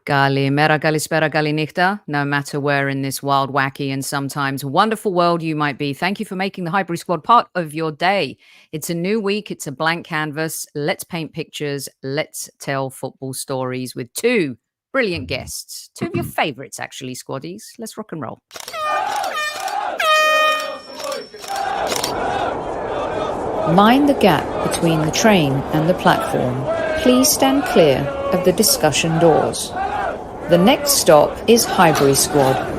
Kalimera, kalispera, kalinichta, no matter where in this wild, wacky, and sometimes wonderful world you might be. Thank you for making the Highbury Squad part of your day. It's a new week. It's a blank canvas. Let's paint pictures. Let's tell football stories with two brilliant guests. Two of your favourites, actually, squaddies. Let's rock and roll. Mind the gap between the train and the platform. Please stand clear of the discussion doors. The next stop is Highbury Squad.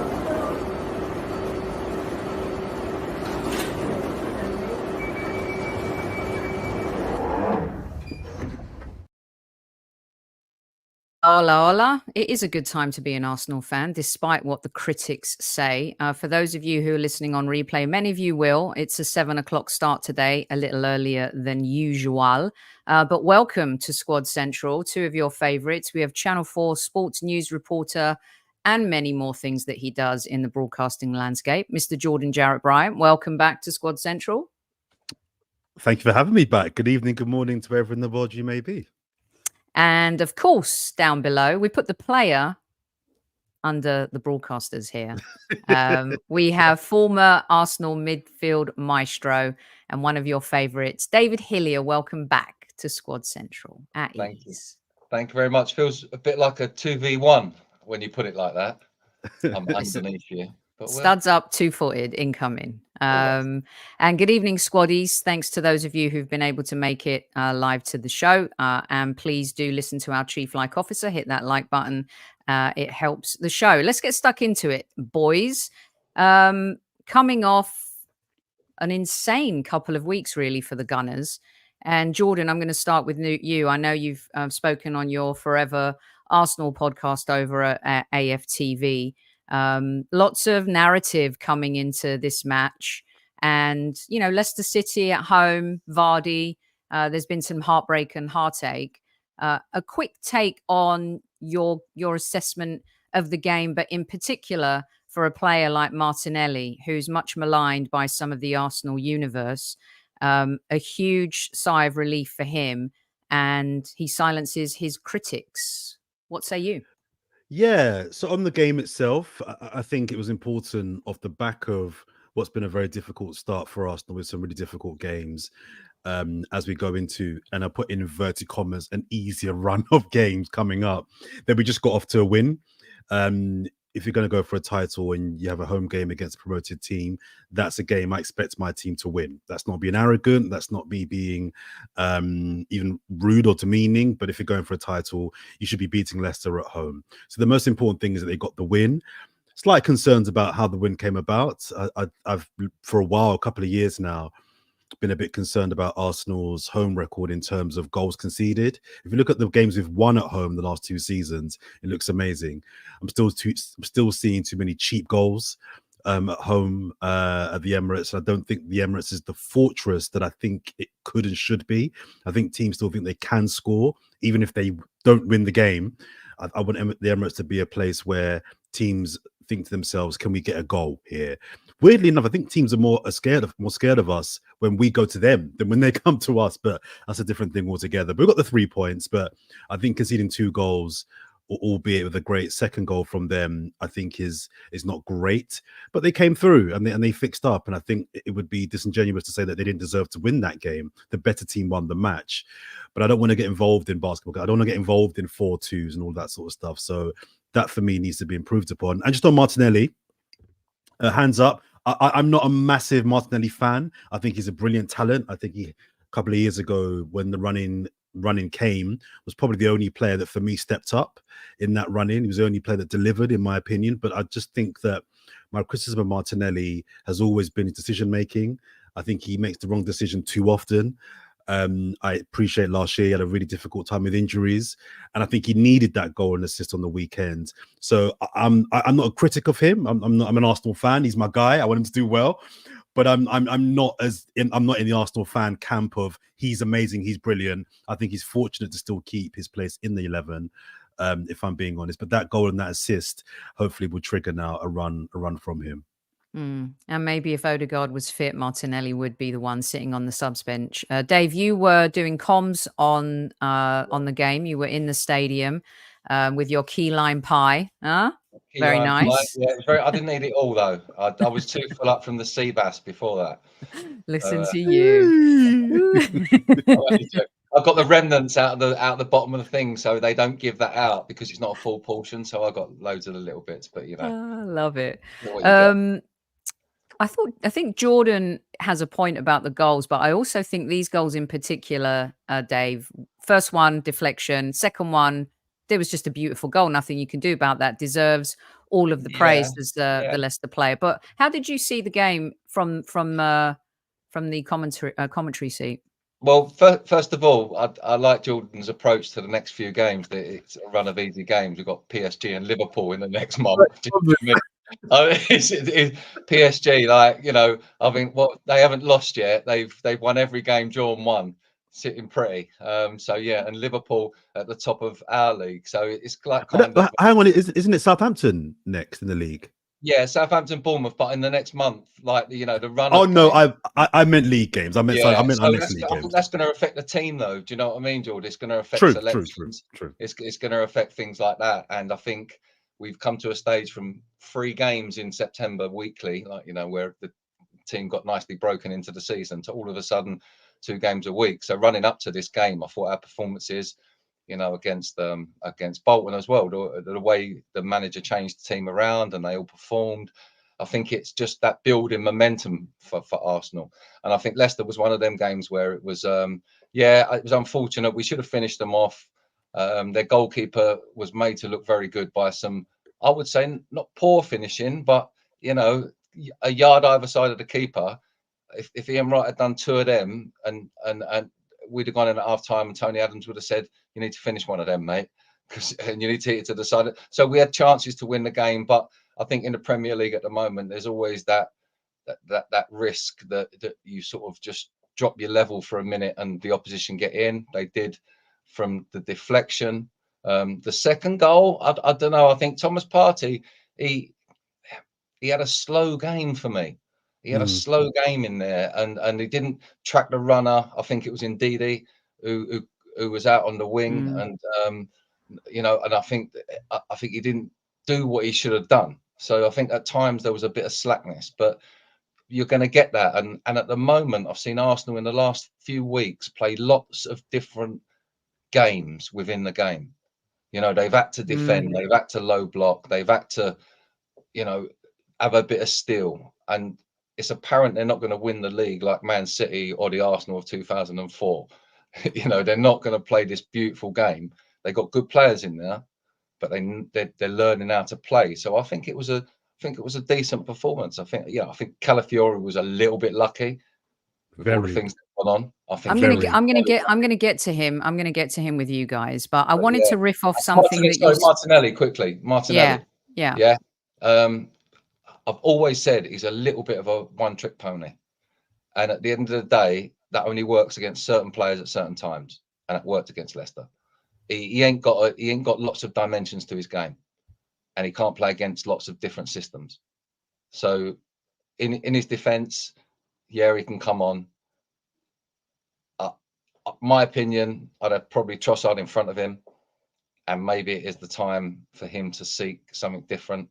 Hola, hola. It is a good time to be an Arsenal fan, despite what the critics say. For those of you who are listening on replay, many of you will. It's a 7 o'clock start today, a little earlier than usual. But welcome to Squad Central, two of your favourites. We have Channel 4 sports news reporter and many more things that he does in the broadcasting landscape. Mr. Jordan Jarrett-Bryan, welcome back to Squad Central. Thank you for having me back. Good evening, good morning to wherever in the world you may be. And of course, down below, we put the player under the broadcasters here. We have former Arsenal midfield maestro and one of your favourites, David Hillier. Welcome back to Squad Central. Thank you. Thank you very much. Feels a bit like a 2v1 when you put it like that. I'm underneath you. But studs up, two-footed, incoming. And good evening, squaddies. Thanks to those of you who've been able to make it live to the show. And please do listen to our Chief Like Officer. Hit that like button. It helps the show. Let's get stuck into it, boys. Coming off an insane couple of weeks, really, for the Gunners. And Jordan, I'm going to start with you. I know you've spoken on your Forever Arsenal podcast over at AFTV. Lots of narrative coming into this match, and Leicester City at home, Vardy. There's been some heartbreak and heartache. A quick take on your assessment of the game, but in particular for a player like Martinelli, who's much maligned by some of the Arsenal universe. A huge sigh of relief for him, and he silences his critics. What say you? Yeah, so on the game itself, I think it was important off the back of what's been a very difficult start for Arsenal with some really difficult games as we go into, and I put in inverted commas, an easier run of games coming up, that we just got off to a win. If you're going to go for a title and you have a home game against a promoted team, that's a game I expect my team to win. That's not being arrogant. That's not me being even rude or demeaning. But if you're going for a title, you should be beating Leicester at home. So the most important thing is that they got the win. Slight concerns about how the win came about. I've for a while, a couple of years now, been a bit concerned about Arsenal's home record in terms of goals conceded. If you look at the games we've won at home the last two seasons, it looks amazing. I'm still seeing too many cheap goals at home at the Emirates. I don't think the Emirates is the fortress that I think it could and should be. I think teams still think they can score, even if they don't win the game. I want the Emirates to be a place where teams think to themselves, can we get a goal here? Weirdly enough, I think teams are more scared of us when we go to them than when they come to us, but that's a different thing altogether. But we've got the 3 points, but I think conceding 2 goals, albeit with a great second goal from them, I think is not great. But they came through and they fixed up, and I think it would be disingenuous to say that they didn't deserve to win that game. The better team won the match. But I don't want to get involved in basketball. I don't want to get involved in 4-2s and all that sort of stuff. So that for me needs to be improved upon. And just on Martinelli, hands up. I'm not a massive Martinelli fan. I think he's a brilliant talent. I think a couple of years ago when the running came, was probably the only player that for me stepped up in that run-in. He was the only player that delivered, in my opinion. But I just think that my criticism of Martinelli has always been his decision-making. I think he makes the wrong decision too often. I appreciate last year he had a really difficult time with injuries, and I think he needed that goal and assist on the weekend. So I'm not a critic of him. I'm an Arsenal fan. He's my guy. I want him to do well, but I'm not in the Arsenal fan camp of he's amazing, he's brilliant. I think he's fortunate to still keep his place in the 11. If I'm being honest, but that goal and that assist hopefully will trigger now a run from him. And maybe if Odegaard was fit, Martinelli would be the one sitting on the subs bench. Dave, you were doing comms on the game. You were in the stadium. with your key lime pie. Huh? Key Very lime pie. nice. Yeah, I didn't eat it all though. I was too full up from the sea bass before that. Listen to you. I've got the remnants out of the bottom of the thing, so they don't give that out because it's not a full portion. So I got loads of the little bits, but you know, I love it. what you get. I think Jordan has a point about the goals, but I also think these goals in particular, Dave, first one, deflection, second one, there was just a beautiful goal. Nothing you can do about that. Deserves all of the praise as the Leicester player. But how did you see the game from the commentary seat? Well, first of all, I like Jordan's approach to the next few games. That it's a run of easy games. We've got PSG and Liverpool in the next month. PSG, like, you know, I mean, they haven't lost yet. They've won every game, drawn one, sitting pretty. So yeah, and Liverpool at the top of our league. So it's like kind of. Hang on, isn't it Southampton next in the league? Yeah, Southampton, Bournemouth, but in the next month, like, you know, the run. Oh no, I meant league games. I meant our next league I games. think that's going to affect the team, though. Do you know what I mean, George? It's going to affect selections. True. It's going to affect things like that, and I think we've come to a stage from 3 games in September weekly, like, you know, where the team got nicely broken into the season, to all of a sudden 2 games a week. So running up to this game, I thought our performances, you know, against Bolton as well, the way the manager changed the team around and they all performed. I think it's just that building momentum for Arsenal. And I think Leicester was one of them games where it was, it was unfortunate. We should have finished them off. Their goalkeeper was made to look very good by some, I would say, not poor finishing, but, you know, a yard either side of the keeper. If Ian Wright had done 2 of them and we'd have gone in at half time and Tony Adams would have said, you need to finish one of them, mate, and you need to hit it to the side. So we had chances to win the game, but I think in the Premier League at the moment, there's always that risk that you sort of just drop your level for a minute and the opposition get in. They did from the deflection. The second goal, I don't know. I think Thomas Partey, he had a slow game for me. He had a slow game in there, and he didn't track the runner. I think it was Ndidi who was out on the wing, and you know, and I think he didn't do what he should have done. So I think at times there was a bit of slackness, but you're going to get that. And at the moment, I've seen Arsenal in the last few weeks play lots of different games within the game. You know, they've had to defend, they've had to low block, they've had to, you know, have a bit of steel. And it's apparent they're not going to win the league like Man City or the Arsenal of 2004. You know, they're not going to play this beautiful game. They got good players in there, but they're learning how to play. So I think it was a decent performance. I think Calafiori was a little bit lucky with all the things that went on. I think I'm gonna get to him. I'm gonna get to him with you guys, but I wanted to riff off something Martinelli quickly. Martinelli. Yeah. I've always said he's a little bit of a one-trick pony, and at the end of the day, that only works against certain players at certain times, and it worked against Leicester. He ain't got lots of dimensions to his game, and he can't play against lots of different systems. So, in his defence, yeah, he can come on. My opinion, I'd have probably Trossard in front of him, and maybe it is the time for him to seek something different.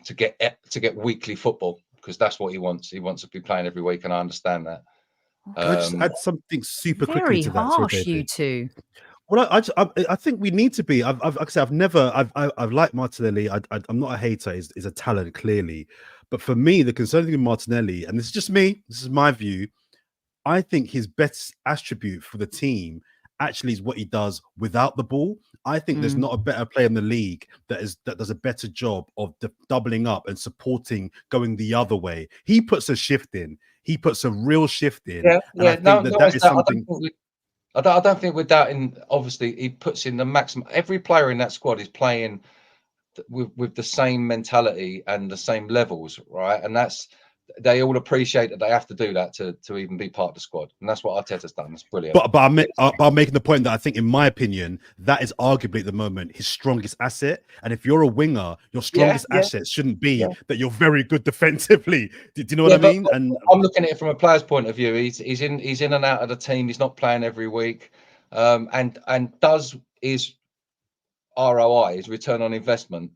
To get weekly football, because that's what he wants. He wants to be playing every week, and I understand that. Can I just add something super quickly to that? Very harsh, you two. Well, I think we need to be. Like I said, I've liked Martinelli. I'm not a hater. He's a talent, clearly. But for me, the concerning thing with Martinelli, and this is just me, this is my view, I think his best attribute for the team actually is what he does without the ball. I think there's not a better player in the league that does a better job of doubling up and supporting, going the other way. He puts a shift in. He puts a real shift in. Yeah. I think that is something. I don't think we're doubting. Obviously, he puts in the maximum. Every player in that squad is playing with the same mentality and the same levels, right? And they all appreciate that they have to do that to even be part of the squad, and that's what Arteta's done. It's brilliant. But I'm making the point that I think, in my opinion, that is arguably at the moment his strongest asset. And if you're a winger, your strongest asset shouldn't be that you're very good defensively. Do you know what I mean? And I'm looking at it from a player's point of view. He's in and out of the team. He's not playing every week. And does his ROI, his return on investment,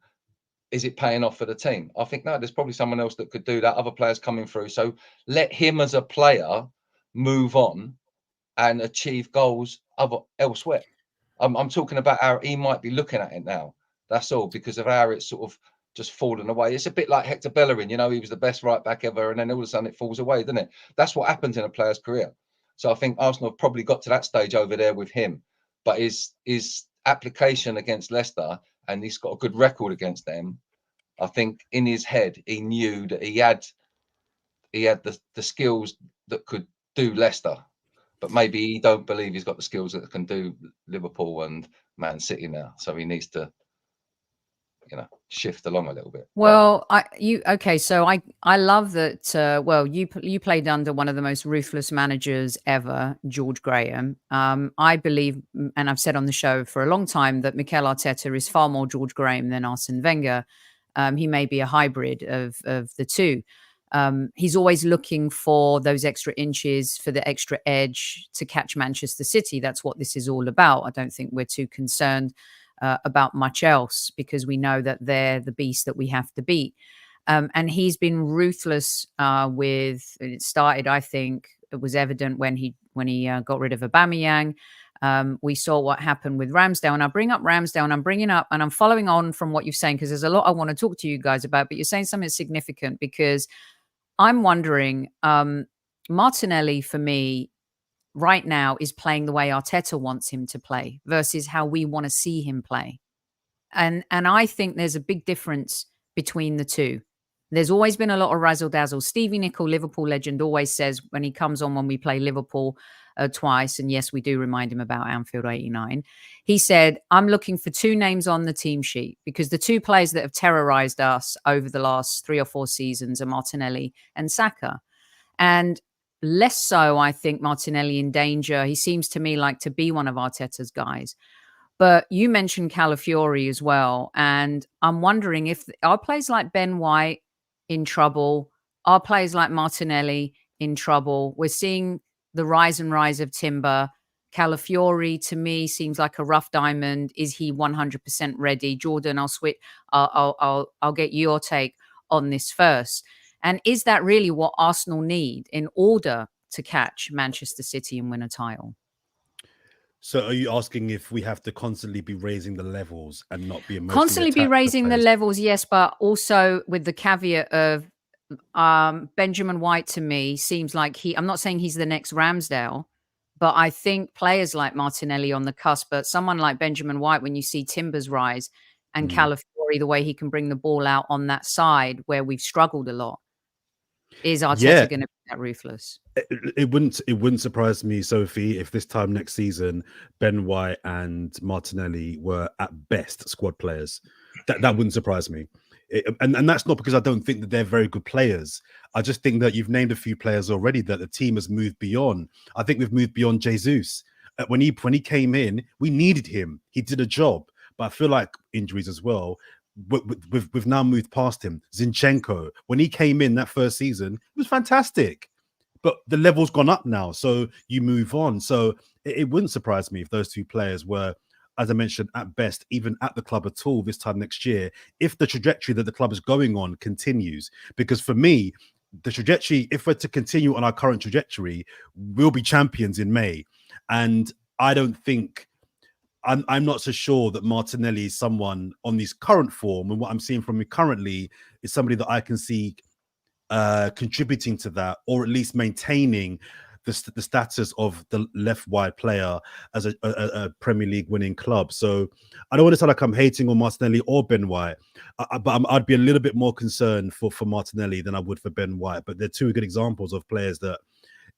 is it paying off for the team? I think no, there's probably someone else that could do that. Other players coming through. So let him as a player move on and achieve goals elsewhere. I'm talking about how he might be looking at it now. That's all, because of how it's sort of just fallen away. It's a bit like Hector Bellerin, you know, he was the best right back ever, and then all of a sudden it falls away, doesn't it? That's what happens in a player's career. So I think Arsenal have probably got to that stage over there with him. But his application against Leicester, and he's got a good record against them, I think in his head he knew that he had the skills that could do Leicester. But maybe he don't believe he's got the skills that can do Liverpool and Man City now. So he needs to, you know, shift along a little bit. Well, so I love that. Well, you played under one of the most ruthless managers ever, George Graham. I believe, and I've said on the show for a long time, that Mikel Arteta is far more George Graham than Arsene Wenger. He may be a hybrid of the two. He's always looking for those extra inches, for the extra edge to catch Manchester City. That's what this is all about. I don't think we're too concerned about much else, because we know that they're the beast that we have to beat. And he's been ruthless with. It started, I think, it was evident when he got rid of Aubameyang. We saw what happened with Ramsdale, and I bring up Ramsdale, and I'm bringing up, and I'm following on from what you're saying, because there's a lot I want to talk to you guys about. But you're saying something significant, because I'm wondering, Martinelli for me right now is playing the way Arteta wants him to play versus how we want to see him play. And I think there's a big difference between the two. There's always been a lot of razzle dazzle. Sophie Nicolaou, Liverpool legend, always says when he comes on when we play Liverpool twice, and yes, we do remind him about Anfield '89. He said, I'm looking for two names on the team sheet, because the two players that have terrorized us over the last 3 or 4 seasons are Martinelli and Saka. And less so, I think, Martinelli in danger. He seems to me like to be one of Arteta's guys. But you mentioned Calafiori as well. And I'm wondering if are players like Ben White in trouble? Are players like Martinelli in trouble? We're seeing the rise of Timber. Calafiori to me seems like a rough diamond. Is he 100% ready? Jordan, I'll get your take on this first. And is that really what Arsenal need in order to catch Manchester City and win a title? So are you asking if we have to constantly be raising the levels and not be emotionally Constantly be attached to raising the players? levels, yes, but also with the caveat of Benjamin White to me seems like I'm not saying he's the next Ramsdale, but I think players like Martinelli on the cusp, but someone like Benjamin White, when you see Timbers rise and Calafiori, the way he can bring the ball out on that side where we've struggled a lot, is Arteta going to be that ruthless? It wouldn't surprise me, Sophie, if this time next season Ben White and Martinelli were at best squad players. That wouldn't surprise me. And that's not because I don't think that they're very good players. I just think that you've named a few players already that the team has moved beyond. I think we've moved beyond Jesus. When he came in, we needed him. He did a job. But I feel like injuries as well. We've now moved past him. Zinchenko, when he came in that first season, it was fantastic. But the level's gone up now, so you move on. So it wouldn't surprise me if those two players were, as I mentioned, at best, even at the club at all this time next year, if the trajectory that the club is going on continues. Because for me, the trajectory, if we're to continue on our current trajectory, we'll be champions in May. And I don't think... I'm not so sure that Martinelli is someone on this current form, and what I'm seeing from him currently is somebody that I can see contributing to that, or at least maintaining the status of the left wide player as a Premier League winning club. So I don't want to sound like I'm hating on Martinelli or Ben White, but I'd be a little bit more concerned for Martinelli than I would for Ben White. But they're two good examples of players that,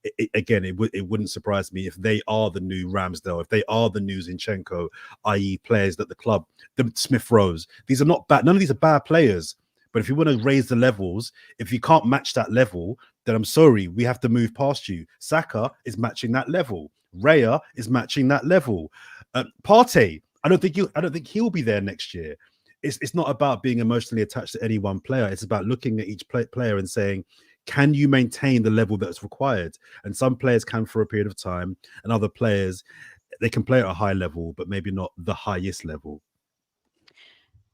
it wouldn't surprise me if they are the new Ramsdale, if they are the new Zinchenko, i.e. players that the club, the Smith Rowes, these are not bad. None of these are bad players. But if you want to raise the levels, if you can't match that level, then I'm sorry, we have to move past you. Saka is matching that level. Raya is matching that level. Partey, I don't think he'll be there next year. It's not about being emotionally attached to any one player. It's about looking at each player and saying, can you maintain the level that's required? And some players can for a period of time, and other players, they can play at a high level, but maybe not the highest level.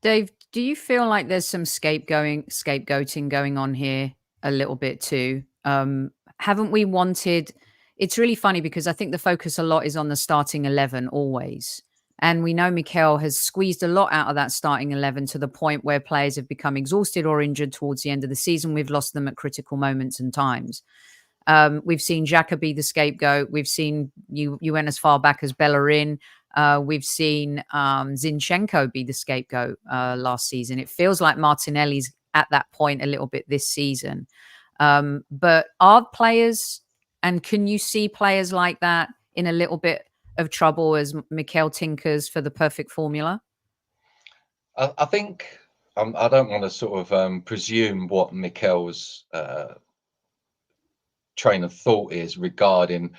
Dave, do you feel like there's some scapegoating going on here a little bit too? Haven't we wanted? It's really funny because I think the focus a lot is on the starting 11 always. And we know Mikel has squeezed a lot out of that starting 11 to the point where players have become exhausted or injured towards the end of the season. We've lost them at critical moments and times. We've seen Xhaka be the scapegoat. We've seen you went as far back as Bellerin. We've seen Zinchenko be the scapegoat last season. It feels like Martinelli's at that point a little bit this season. But are players, and can you see players like that in a little bit of trouble as Mikel tinkers for the perfect formula? I think I don't want to sort of presume what Mikel's train of thought is regarding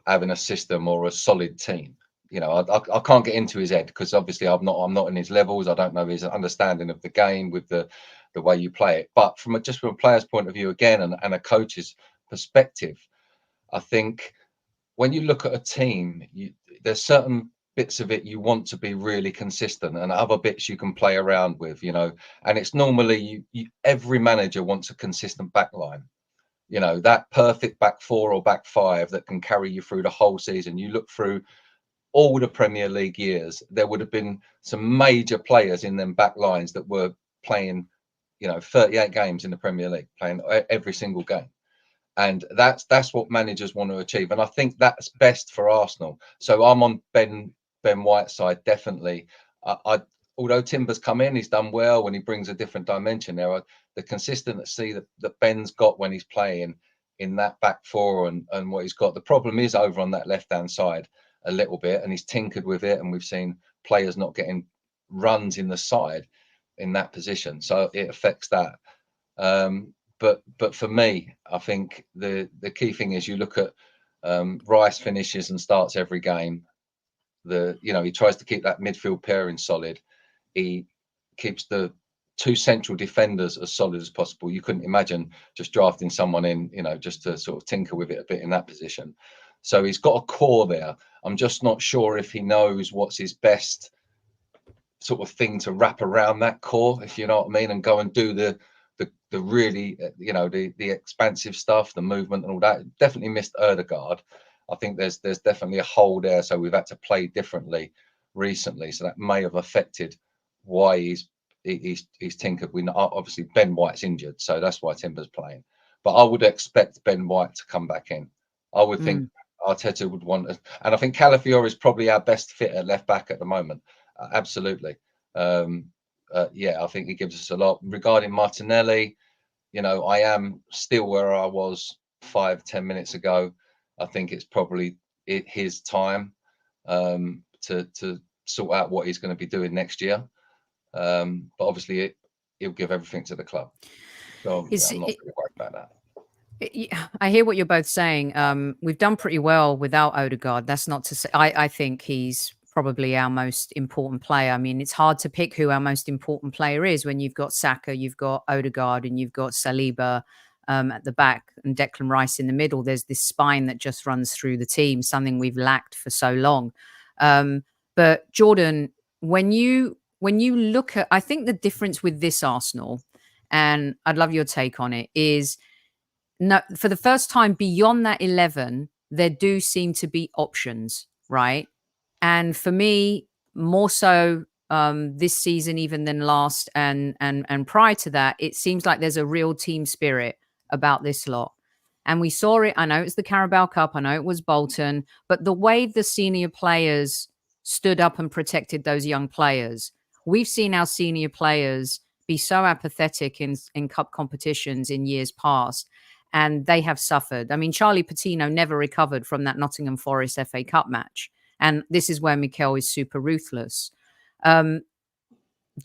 having a system or a solid team. You know, I can't get into his head because obviously I'm not in his levels. I don't know his understanding of the game with the way you play it. But from a player's point of view again, and a coach's perspective, I think when you look at a team, there's certain bits of it you want to be really consistent, and other bits you can play around with. You know, and it's normally every manager wants a consistent back line. You know, that perfect back four or back five that can carry you through the whole season. You look through all the Premier League years, there would have been some major players in them back lines that were playing, 38 games in the Premier League, playing every single game. And that's what managers want to achieve. And I think that's best for Arsenal. So I'm on Ben White's side, definitely. Although Timber's come in, he's done well when he brings a different dimension there. The consistency that Ben's got when he's playing in that back four and what he's got. The problem is over on that left-hand side a little bit, and he's tinkered with it, and we've seen players not getting runs in the side in that position. So it affects that. But for me, I think the key thing is you look at Rice finishes and starts every game. He tries to keep that midfield pairing solid. He keeps the two central defenders as solid as possible. You couldn't imagine just drafting someone in, just to sort of tinker with it a bit in that position. So he's got a core there. I'm just not sure if he knows what's his best sort of thing to wrap around that core, if you know what I mean, and go and do the really, the expansive stuff, the movement and all that. Definitely missed Ødegaard. I think there's definitely a hole there. So we've had to play differently recently. So that may have affected why he's tinkered. We know, obviously Ben White's injured, so that's why Timber's playing. But I would expect Ben White to come back in. I would think Arteta would want, and I think Calafiori is probably our best fit at left back at the moment. Absolutely. I think he gives us a lot. Regarding Martinelli, I am still where I was 5-10 minutes ago. I think it's probably his time to sort out what he's going to be doing next year. But obviously, he'll give everything to the club. So I'm not really worried about that. I hear what you're both saying. We've done pretty well without Ødegaard. That's not to say I think he's probably our most important player. I mean, it's hard to pick who our most important player is when you've got Saka, you've got Ødegaard, and you've got Saliba at the back and Declan Rice in the middle. There's this spine that just runs through the team, something we've lacked for so long. But Jordan, when you look at, I think the difference with this Arsenal, and I'd love your take on it, is no, for the first time beyond that 11, there do seem to be options, right? And for me, more so this season even than last, and prior to that, it seems like there's a real team spirit about this lot. And we saw it. I know it's the Carabao Cup. I know it was Bolton. But the way the senior players stood up and protected those young players, we've seen our senior players be so apathetic in cup competitions in years past. And they have suffered. I mean, Charlie Patino never recovered from that Nottingham Forest FA Cup match. And this is where Mikel is super ruthless. Do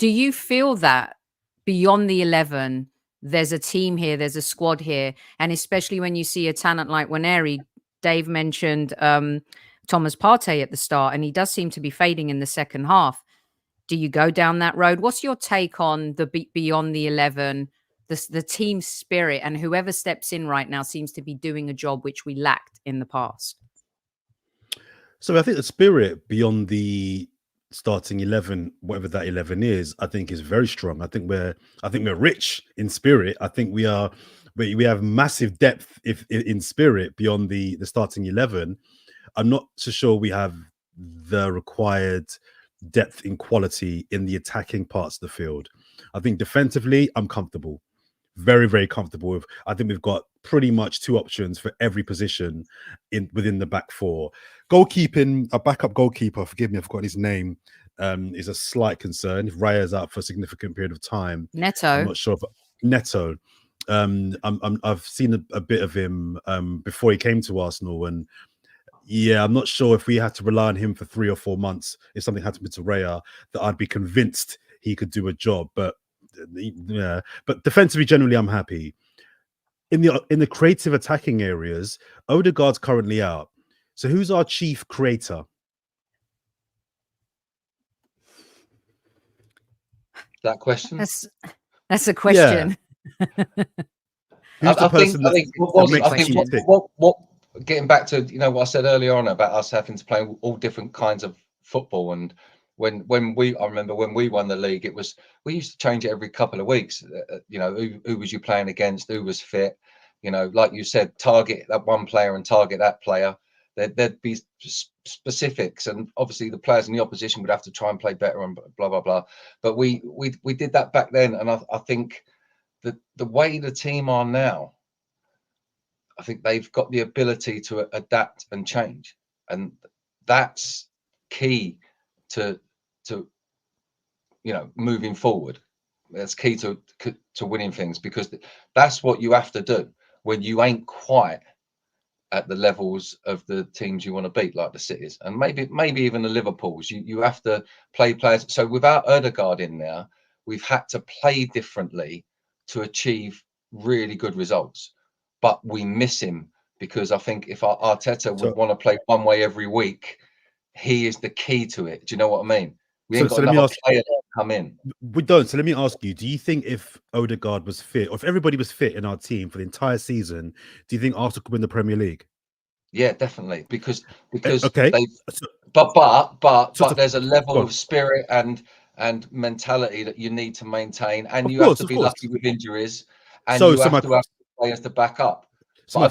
you feel that beyond the 11, there's a team here, there's a squad here, and especially when you see a talent like Waneri? Dave mentioned Thomas Partey at the start, and he does seem to be fading in the second half. Do you go down that road? What's your take on the beyond the 11, the team spirit, and whoever steps in right now seems to be doing a job which we lacked in the past? So I think the spirit beyond the starting 11, whatever that 11 is, I think is very strong. I think we're rich in spirit. I think we have massive depth if in spirit beyond the starting 11. I'm not so sure we have the required depth in quality in the attacking parts of the field. I think defensively, I'm comfortable. Very, very comfortable with. I think we've got pretty much two options for every position within the back four. Goalkeeping, a backup goalkeeper, forgive me, I've forgotten his name, is a slight concern. If Raya's out for a significant period of time, Neto. I'm not sure if Neto. I've seen a bit of him before he came to Arsenal, and yeah, I'm not sure if we had to rely on him for 3 or 4 months, if something happened to Raya, that I'd be convinced he could do a job. But yeah, but defensively, generally, I'm happy. In the creative attacking areas, Odegaard's currently out. So who's our chief creator? That question. That's a question. Yeah. Who's the person that makes the what getting back to what I said earlier on about us having to play all different kinds of football, and I remember when we won the league, we used to change it every couple of weeks. Who was you playing against, who was fit, like you said, target that one player and target that player. There'd be specifics, and obviously the players in the opposition would have to try and play better and blah blah blah. But we did that back then, and I think that the way the team are now, I think they've got the ability to adapt and change, and that's key to moving forward. That's key to winning things, because that's what you have to do when you ain't quite at the levels of the teams you want to beat, like the Cities and maybe even the Liverpools. You have to play players. So without Odegaard in there, we've had to play differently to achieve really good results. But we miss him, because I think if Arteta would want to play one way every week, he is the key to it. Do you know what I mean? We ain't got another player to come in. We don't. So let me ask you, do you think if Odegaard was fit, or if everybody was fit in our team for the entire season, do you think Arsenal could win the Premier League? Yeah, definitely. Because okay. But there's a level of spirit and mentality that you need to maintain, and you have to be lucky with injuries, and you have to have players to back up. I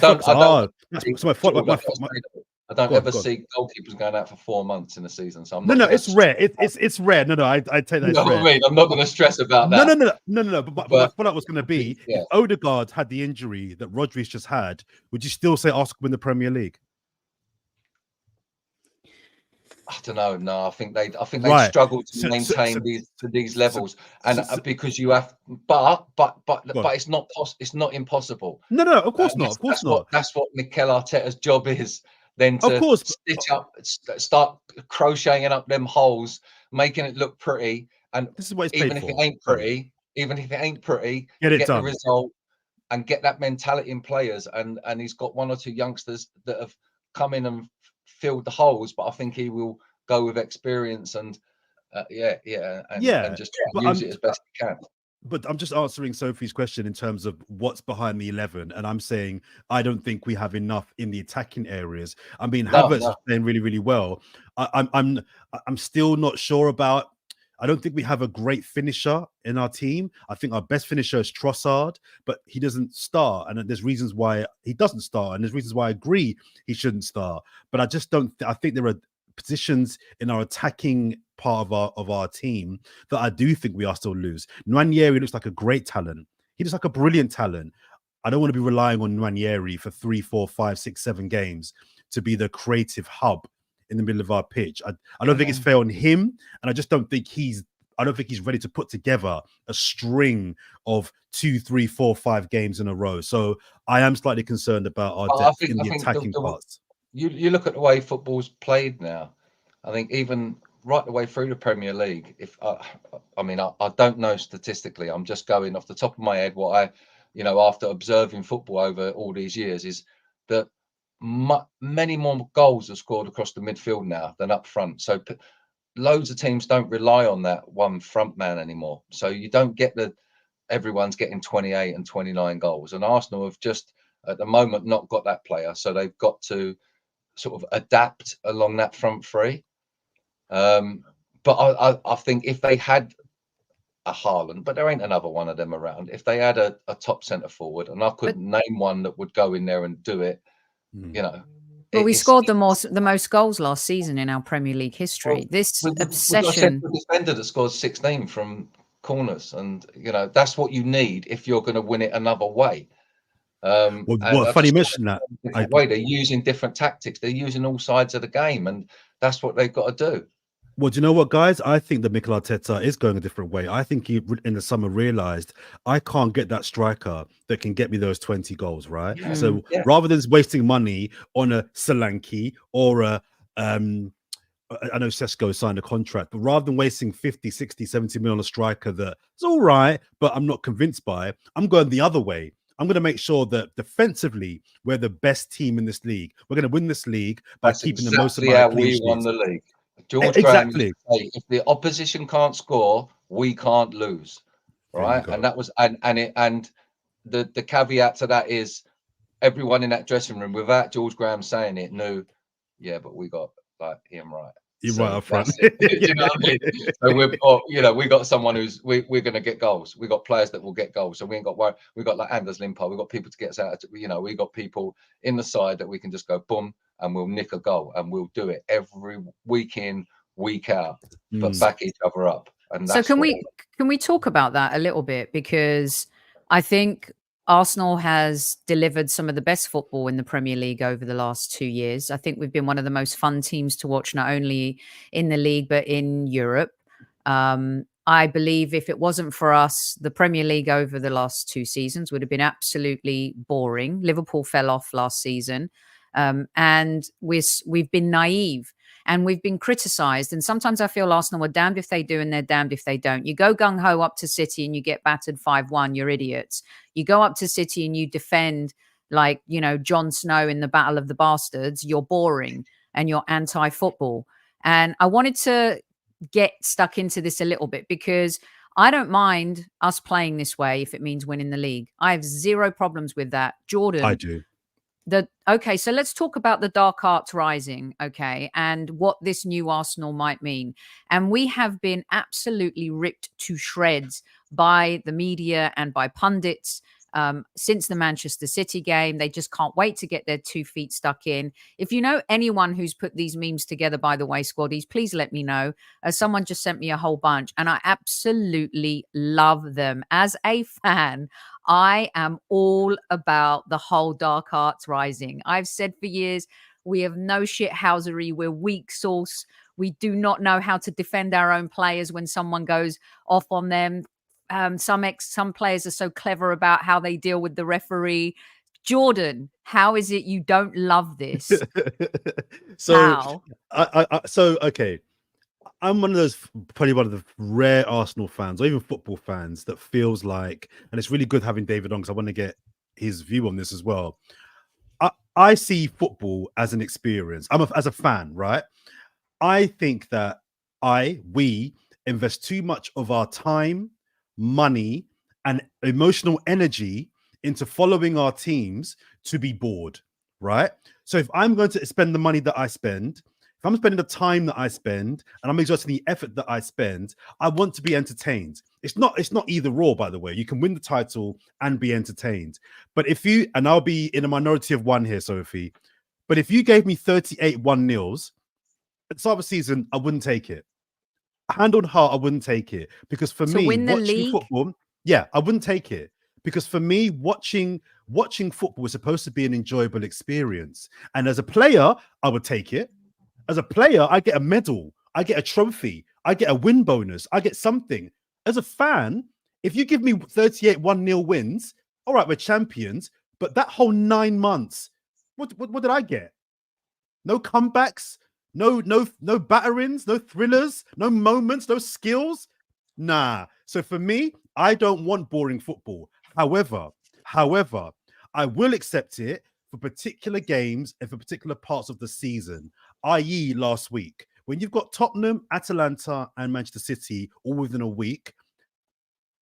don't ever see goalkeepers going out for 4 months in a season. So I'm not. No, it's rare. It's rare. No, I take that. You know what I mean? I'm not going to stress about that. No. But my follow-up was going to be: if Odegaard had the injury that Rodri's just had, would you still say Arsenal win the Premier League? I don't know. No, I think they struggle to maintain these levels, because you have. But it's not it's not impossible. No, of course not. Of course not. That's what Mikel Arteta's job is. Then to stitch up, start crocheting up them holes, making it look pretty, and this is what it's even if it ain't pretty, get the result and get that mentality in players. And he's got one or two youngsters that have come in and filled the holes, but I think he will go with experience and just use it as best he can. But I'm just answering Sophie's question in terms of what's behind the 11, and I'm saying I don't think we have enough in the attacking areas. I mean, Havertz is playing really, really well. I'm still not sure about. I don't think we have a great finisher in our team. I think our best finisher is Trossard, but he doesn't start, and there's reasons why he doesn't start, and there's reasons why I agree he shouldn't start. But I just don't. I think there are positions in our attacking part of our team that I do think we are still loose. Nwaneri looks like a great talent. He looks like a brilliant talent. I don't want to be relying on Nwaneri for 3, 4, 5, 6, 7 games to be the creative hub in the middle of our pitch. I don't think it's fair on him, and I just don't think he's ready to put together a string of 2, 3, 4, 5 games in a row. So I am slightly concerned about our depth in the attacking parts. You look at the way football's played now. I think even right the way through the Premier League, I don't know statistically. I'm just going off the top of my head. What I, after observing football over all these years, is that many more goals are scored across the midfield now than up front. So loads of teams don't rely on that one front man anymore. So you don't get everyone's getting 28 and 29 goals. And Arsenal have just at the moment not got that player. So they've got to sort of adapt along that front three. But I think if they had a Haaland, but there ain't another one of them around. If they had a top centre forward, and I couldn't name one that would go in there and do it, you know. Well, we scored the most goals last season in our Premier League history. Well, this we've got a obsession. central defender that scores 16 from corners, and that's what you need if you're going to win it another way. Well, funny you mention that. Way they're using different tactics. They're using all sides of the game, and that's what they've got to do. Well, do you know what, guys? I think that Mikel Arteta is going a different way. I think he, in the summer, realised I can't get that striker that can get me those 20 goals, right? Yeah. So rather than wasting money on a Solanke or a, I know Sesko signed a contract, but rather than wasting 50, 60, 70 million on a striker that's all right, but I'm not convinced by, I'm going the other way. I'm going to make sure that defensively, we're the best team in this league. We're going to win this league by keeping the most amount of clean sheets. We won the league. George Exactly. Graham used to say, if the opposition can't score, we can't lose, right? And that was and the caveat to that is everyone in that dressing room, without George Graham saying it, knew, yeah, but we got like him right. You're right up front. You know what I mean? So we got someone who's we're going to get goals. We got players that will get goals. So we ain't got worry. We got like Anders Limpar. We got people to get us out. We got people in the side that we can just go boom and we'll nick a goal and we'll do it every week in, week out, but back each other up. And that's so can we talk about that a little bit, because I think Arsenal has delivered some of the best football in the Premier League over the last 2 years. I think we've been one of the most fun teams to watch, not only in the league, but in Europe. I believe if it wasn't for us, the Premier League over the last 2 seasons would have been absolutely boring. Liverpool fell off last season. And we've been naive. And we've been criticised. And sometimes I feel Arsenal are damned if they do and they're damned if they don't. You go gung-ho up to City and you get battered 5-1, you're idiots. You go up to City and you defend like, Jon Snow in the Battle of the Bastards, you're boring and you're anti-football. And I wanted to get stuck into this a little bit because I don't mind us playing this way if it means winning the league. I have zero problems with that. Jordan. I do. Okay, so let's talk about the dark arts rising, okay, and what this new Arsenal might mean. And we have been absolutely ripped to shreds by the media and by pundits since the Manchester City game. They just can't wait to get their 2 feet stuck in. If you know anyone who's put these memes together, by the way, squaddies, please let me know. Someone just sent me a whole bunch and I absolutely love them. As a fan, I am all about the whole dark arts rising. I've said for years, we have no shithousery. We're weak sauce. We do not know how to defend our own players when someone goes off on them. Some players are so clever about how they deal with the referee. Jordan, how is it you don't love this? So, okay. I'm probably one of the rare Arsenal fans or even football fans that feels like, and it's really good having David on because I want to get his view on this as well. I see football as an experience. As a fan, right? I think that we invest too much of our time, money, and emotional energy into following our teams to be bored, right? So if I'm going to spend the money that I spend, if I'm spending the time that I spend and I'm exerting the effort that I spend, I want to be entertained. It's not either or, by the way. You can win the title and be entertained. But and I'll be in a minority of one here, Sophie, but if you gave me 38 1-0s at the start of the season, I wouldn't take it. Hand on heart, I wouldn't take it. Because for me, watching football, I wouldn't take it. Because for me, watching football is supposed to be an enjoyable experience. And as a player, I would take it. As a player, I get a medal, I get a trophy, I get a win bonus, I get something. As a fan, if you give me 38 1-0 wins, all right, we're champions. But that whole 9 months, what did I get? No comebacks, no batterings, no thrillers, no moments, no skills. Nah. So for me, I don't want boring football. However, I will accept it for particular games and for particular parts of the season, i.e. last week. When you've got Tottenham, Atalanta, and Manchester City all within a week,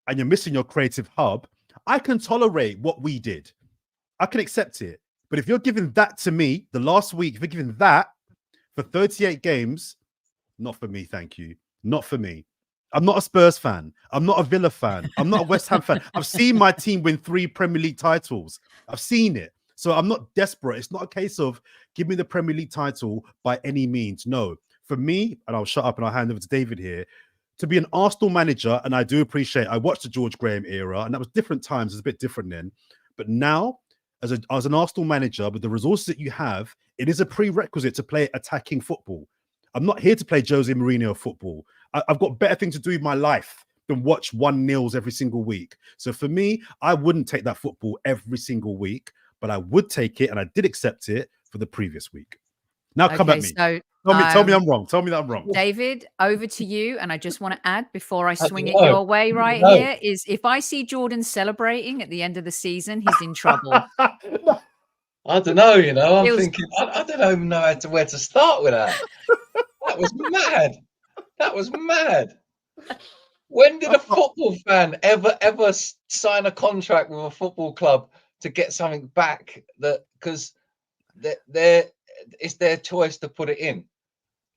and you're missing your creative hub, I can tolerate what we did. I can accept it But if you're giving that to me, the last week, if you're giving that for 38 games, not for me, thank you. Not for me. I'm not a Spurs fan. I'm not a Villa fan. I'm not a West Ham fan. I've seen my team win 3 Premier League titles. I've seen it. So I'm not desperate. It's not a case of give me the Premier League title by any means. No. For me, and I'll shut up and I'll hand over to David here, to be an Arsenal manager, and I do appreciate, I watched the George Graham era, and that was different times. It's a bit different then. But now, as an Arsenal manager, with the resources that you have, it is a prerequisite to play attacking football. I'm not here to play Jose Mourinho football. I've got better things to do in my life than watch 1-0s every single week. So for me, I wouldn't take that football every single week, but I would take it, and I did accept it for the previous week. Now come at me. So, tell me I'm wrong. Tell me that I'm wrong. David, over to you. And I just want to add before I swing it your way here is if I see Jordan celebrating at the end of the season, he's in trouble. I don't know, I'm thinking, I don't even know where to start with that. That was mad. That was mad. When did a football fan ever sign a contract with a football club to get something back? Because it's their choice to put it in.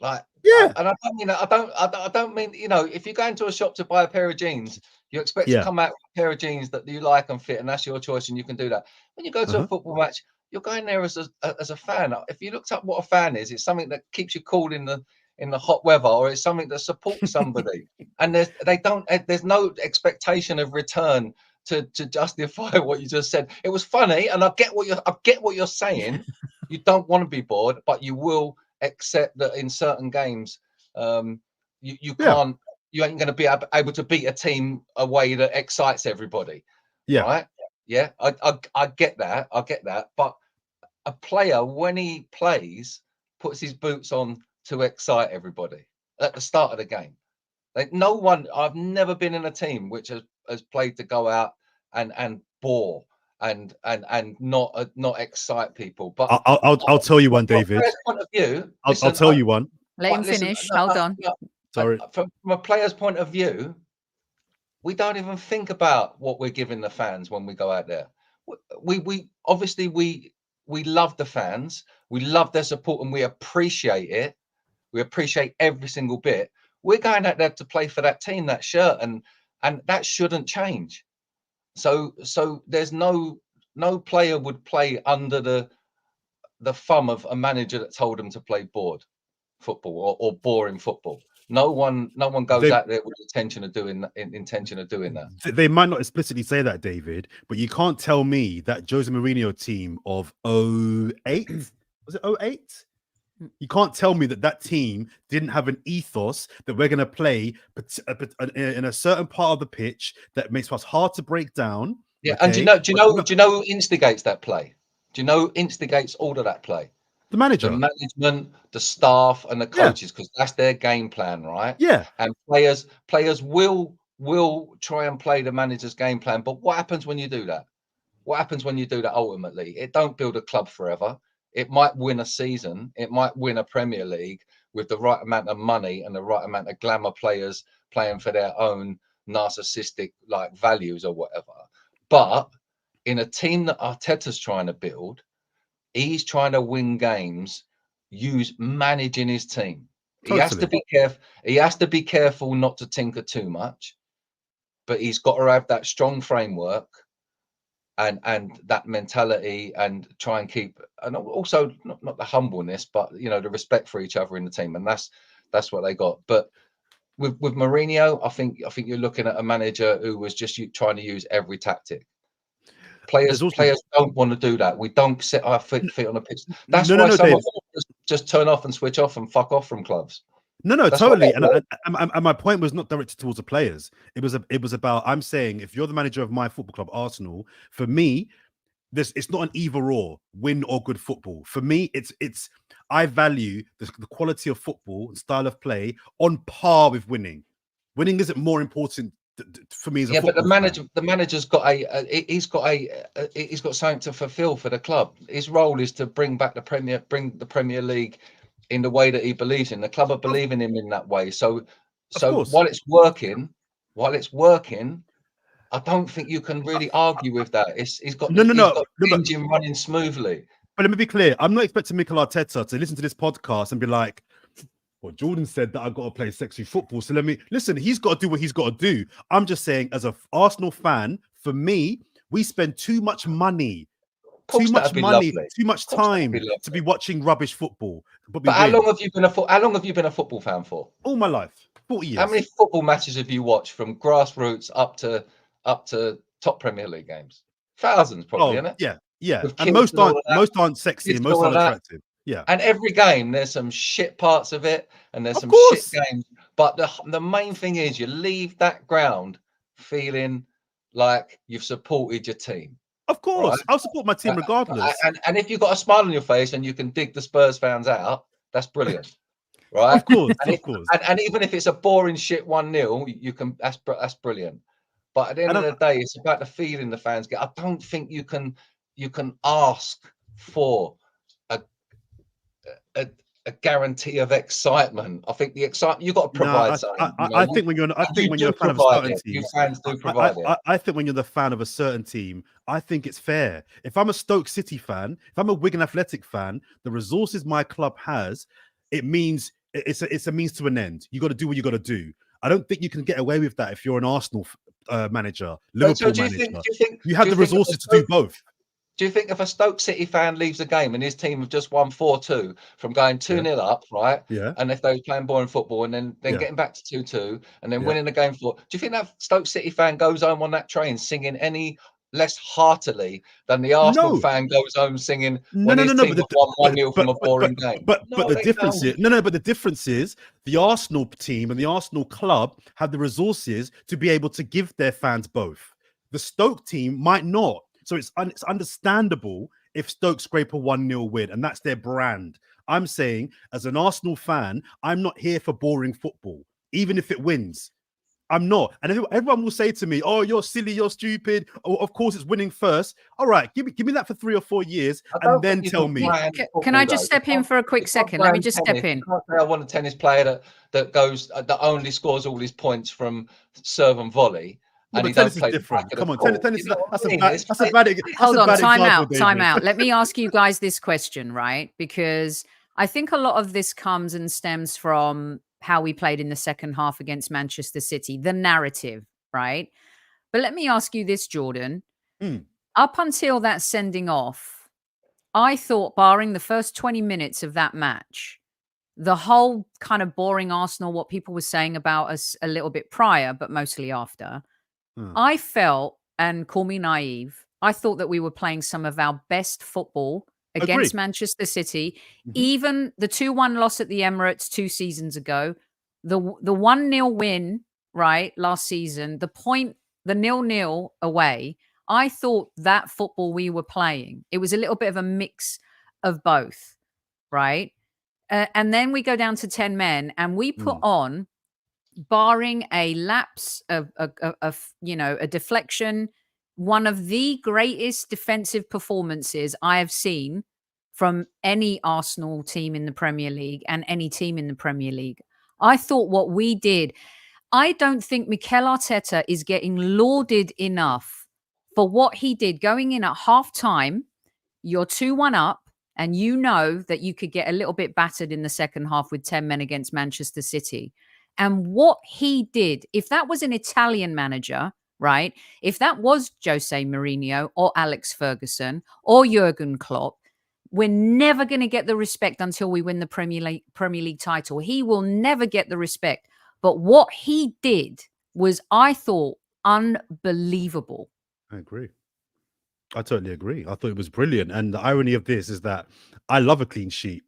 Like, yeah. And I don't mean, if you go into a shop to buy a pair of jeans, you expect to come out with a pair of jeans that you like and fit, and that's your choice, and you can do that. When you go to a football match, you're going there as a fan. If you looked up what a fan is, it's something that keeps you cool in the hot weather, or it's something that supports somebody. And there's no expectation of return to justify what you just said. It was funny, and I get what you're saying. You don't want to be bored, but you will accept that in certain games, you can't. You ain't going to be able to beat a team a way that excites everybody. Yeah. Right. Yeah. I get that. But a player, when he plays, puts his boots on to excite everybody at the start of the game. Like I've never been in a team which has played to go out and bore and not excite people. But I'll tell you one, David. Point of view, I'll tell you one. Let him finish. Hold on. Sorry. From a player's point of view, we don't even think about what we're giving the fans when we go out there. We obviously we love the fans. We love their support, and we appreciate it. We appreciate every single bit. We're going out there to play for that team, that shirt, and that shouldn't change. So there's no player would play under the thumb of a manager that told them to play bored football or boring football. No one goes out there with intention of doing that. They might not explicitly say that, David, but you can't tell me that Jose Mourinho team of 08, was it 08? You can't tell me that team didn't have an ethos that we're going to play in a certain part of the pitch that makes us hard to break down. Yeah, okay? And do you know who instigates that play? Do you know who instigates all of that play? The manager, the management, the staff, and the coaches, because that's their game plan, right? Yeah. And players will try and play the manager's game plan. But what happens when you do that? What happens when you do that? Ultimately, it don't build a club forever. It might win a season. It might win a Premier League with the right amount of money and the right amount of glamour players playing for their own narcissistic values or whatever. But in a team that Arteta's trying to build, he's trying to win games, managing his team. Totally. He has to be careful. He has to be careful not to tinker too much, but he's got to have that strong framework and that mentality, and try and keep, and also not the humbleness, but the respect for each other in the team, and that's what they got. But with Mourinho, I think you're looking at a manager who was just trying to use every tactic. Players don't want to do that. We don't set our feet on the pitch. That's why someone just turn off and switch off and fuck off from clubs. No, totally. And my point was not directed towards the players. It was about, I'm saying, if you're the manager of my football club, Arsenal, for me, it's not an either or, win or good football. For me, it's I value the quality of football and style of play on par with winning. Winning isn't more important for me as a football but the manager's got he's got something to fulfill for the club. His role is to bring the Premier League in the way that he believes in. The club are believing him in that way. So while it's working, I don't think you can really argue with that. He's got the engine running smoothly. But let me be clear. I'm not expecting Mikel Arteta to listen to this podcast and be like, well, Jordan said that I got to play sexy football. So let me listen. He's got to do what he's got to do. I'm just saying, as an Arsenal fan, for me, we spend too much money, too much time to be watching rubbish football. But how long have you been a football fan for? All my life, 40 years. How many football matches have you watched from grassroots up to top Premier League games? Thousands, probably, isn't it? Yeah. And most aren't sexy and most aren't attractive. Yeah. And every game, there's some shit parts of it, and there's some shit games. But the main thing is, you leave that ground feeling like you've supported your team. Of course, right? I'll support my team regardless. And if you've got a smile on your face and you can dig the Spurs fans out, that's brilliant, right? Of course. And even if it's a boring shit 1-0, you can. That's brilliant. But at the end of the day, it's about the feeling the fans get. I don't think you can ask for a guarantee of excitement. I think the excitement you've got to provide something. I think when you're a fan of a certain team, you fans do provide it. I think when you're the fan of a certain team, I think it's fair. If I'm a Stoke City fan, if I'm a Wigan Athletic fan, the resources my club has, it means it's a means to an end. You got to do what you got to do. I don't think you can get away with that if you're an Arsenal manager, Liverpool manager. You have the resources to do both. Do you think if a Stoke City fan leaves a game and his team have just won 4-2 from going 2-0 up, right? Yeah. And if they were playing boring football and then getting back to 2-2 and then winning the game 4, do you think that Stoke City fan goes home on that train singing any less heartily than the Arsenal fan goes home singing when his team won 1-0 from a boring game? But the difference is the Arsenal team and the Arsenal club have the resources to be able to give their fans both. The Stoke team might not. So it's understandable if Stoke scrape a 1-0 win, and that's their brand. I'm saying, as an Arsenal fan, I'm not here for boring football, even if it wins. I'm not. And everyone will say to me, oh, you're silly, you're stupid. Oh, of course, it's winning first. All right, give me that for 3 or 4 years, and then tell me. Can I just step in for a quick second? Let me just step in. I want a tennis player that only scores all his points from serve and volley. And tennis is different. Come on, tennis. That's a bad. Hold on, time out. Let me ask you guys this question, right? Because I think a lot of this comes and stems from how we played in the second half against Manchester City, the narrative, right? But let me ask you this, Jordan. Up until that sending off, I thought, barring the first 20 minutes of that match, the whole kind of boring Arsenal, what people were saying about us a little bit prior, but mostly after, I felt, and call me naive, I thought that we were playing some of our best football against Manchester City. Even the 2-1 loss at the Emirates 2 seasons ago, the 1-0 win, right, last season, the 0-0 away, I thought that football we were playing, it was a little bit of a mix of both, right? And then we go down to 10 men and we put on, barring a lapse of a deflection, one of the greatest defensive performances I have seen from any Arsenal team in the Premier League and any team in the Premier League. I thought what we did, I don't think Mikel Arteta is getting lauded enough for what he did going in at half time. You're 2-1 up and you know that you could get a little bit battered in the second half with 10 men against Manchester City. And what he did, if that was an Italian manager, right? If that was Jose Mourinho or Alex Ferguson or Jurgen Klopp, we're never going to get the respect until we win the Premier League title. He will never get the respect. But what he did was, I thought, unbelievable. I agree. I totally agree. I thought it was brilliant. And the irony of this is that I love a clean sheet.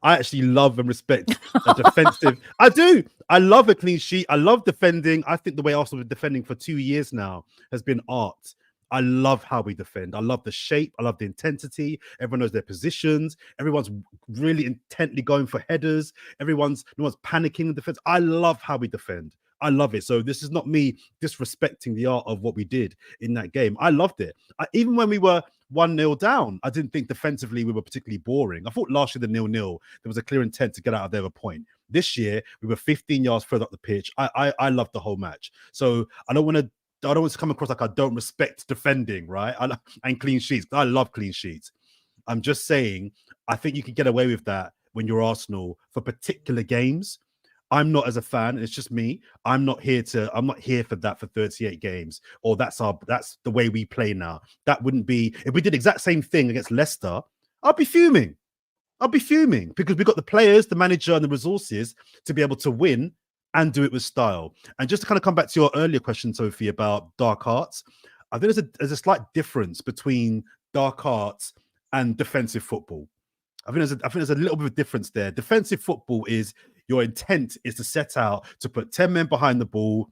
I actually love and respect a defensive. I do. I love a clean sheet. I love defending. I think the way Arsenal have been defending for 2 years now has been art. I love how we defend. I love the shape. I love the intensity. Everyone knows their positions. Everyone's really intently going for headers. No one's panicking in defense. I love how we defend. I love it. So this is not me disrespecting the art of what we did in that game. I loved it. Even when we were 1-0 down, I didn't think defensively we were particularly boring. I thought last year the 0-0, there was a clear intent to get out of there with a point. This year, we were 15 yards further up the pitch. I loved the whole match. So I don't want to come across like I don't respect defending, right? And clean sheets. I love clean sheets. I'm just saying, I think you could get away with that when you're Arsenal for particular games. I'm not, as a fan, it's just me. I'm not here for that for 38 games, or that's the way we play now. That wouldn't be, if we did the exact same thing against Leicester, I'd be fuming. Because we've got the players, the manager, and the resources to be able to win and do it with style. And just to kind of come back to your earlier question, Sophie, about dark arts, I think there's a slight difference between dark arts and defensive football. I think there's a little bit of difference there. Defensive football is your intent is to set out to put 10 men behind the ball,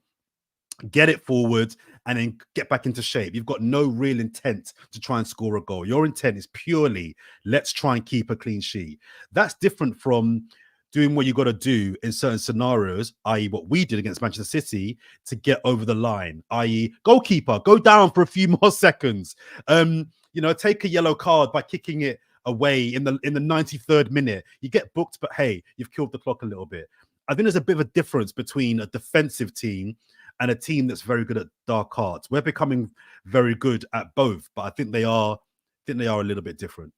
get it forward, and then get back into shape. You've got no real intent to try and score a goal. Your intent is purely, let's try and keep a clean sheet. That's different from doing what you got to do in certain scenarios, i.e. what we did against Manchester City to get over the line, i.e. goalkeeper, go down for a few more seconds. Take a yellow card by kicking it away in the 93rd minute. You get booked, but hey, you've killed the clock a little bit. I think there's a bit of a difference between a defensive team and a team that's very good at dark arts. We're becoming very good at both, but I think they are a little bit different.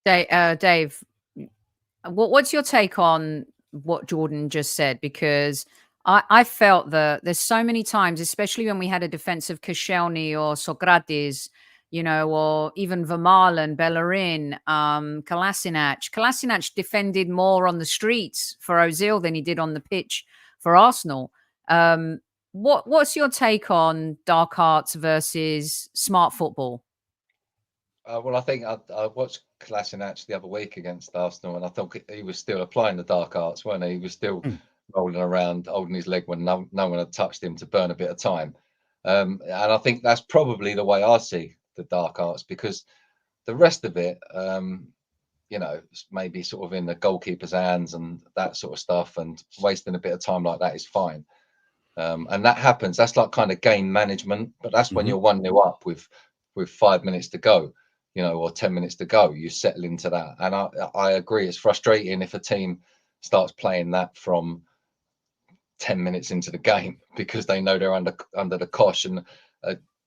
Dave, what's your take on what Jordan just said? Because I felt that there's so many times, especially when we had a defensive Koscielny or Sokratis, or even Vermaelen, Bellerin, Kolasinac. Kolasinac defended more on the streets for Ozil than he did on the pitch for Arsenal. What's your take on dark arts versus smart football? Well, I think I watched Kolasinac the other week against Arsenal, and I thought he was still applying the dark arts, wasn't he? He was still rolling around, holding his leg when no one had touched him to burn a bit of time. And I think that's probably the way I see the dark arts, because the rest of it, maybe sort of in the goalkeeper's hands and that sort of stuff, and wasting a bit of time like that is fine. And that happens. That's like kind of game management, but that's when you're 1-0 up with 5 minutes to go, or 10 minutes to go. You settle into that. And I agree. It's frustrating if a team starts playing that from 10 minutes into the game because they know they're under the cosh. And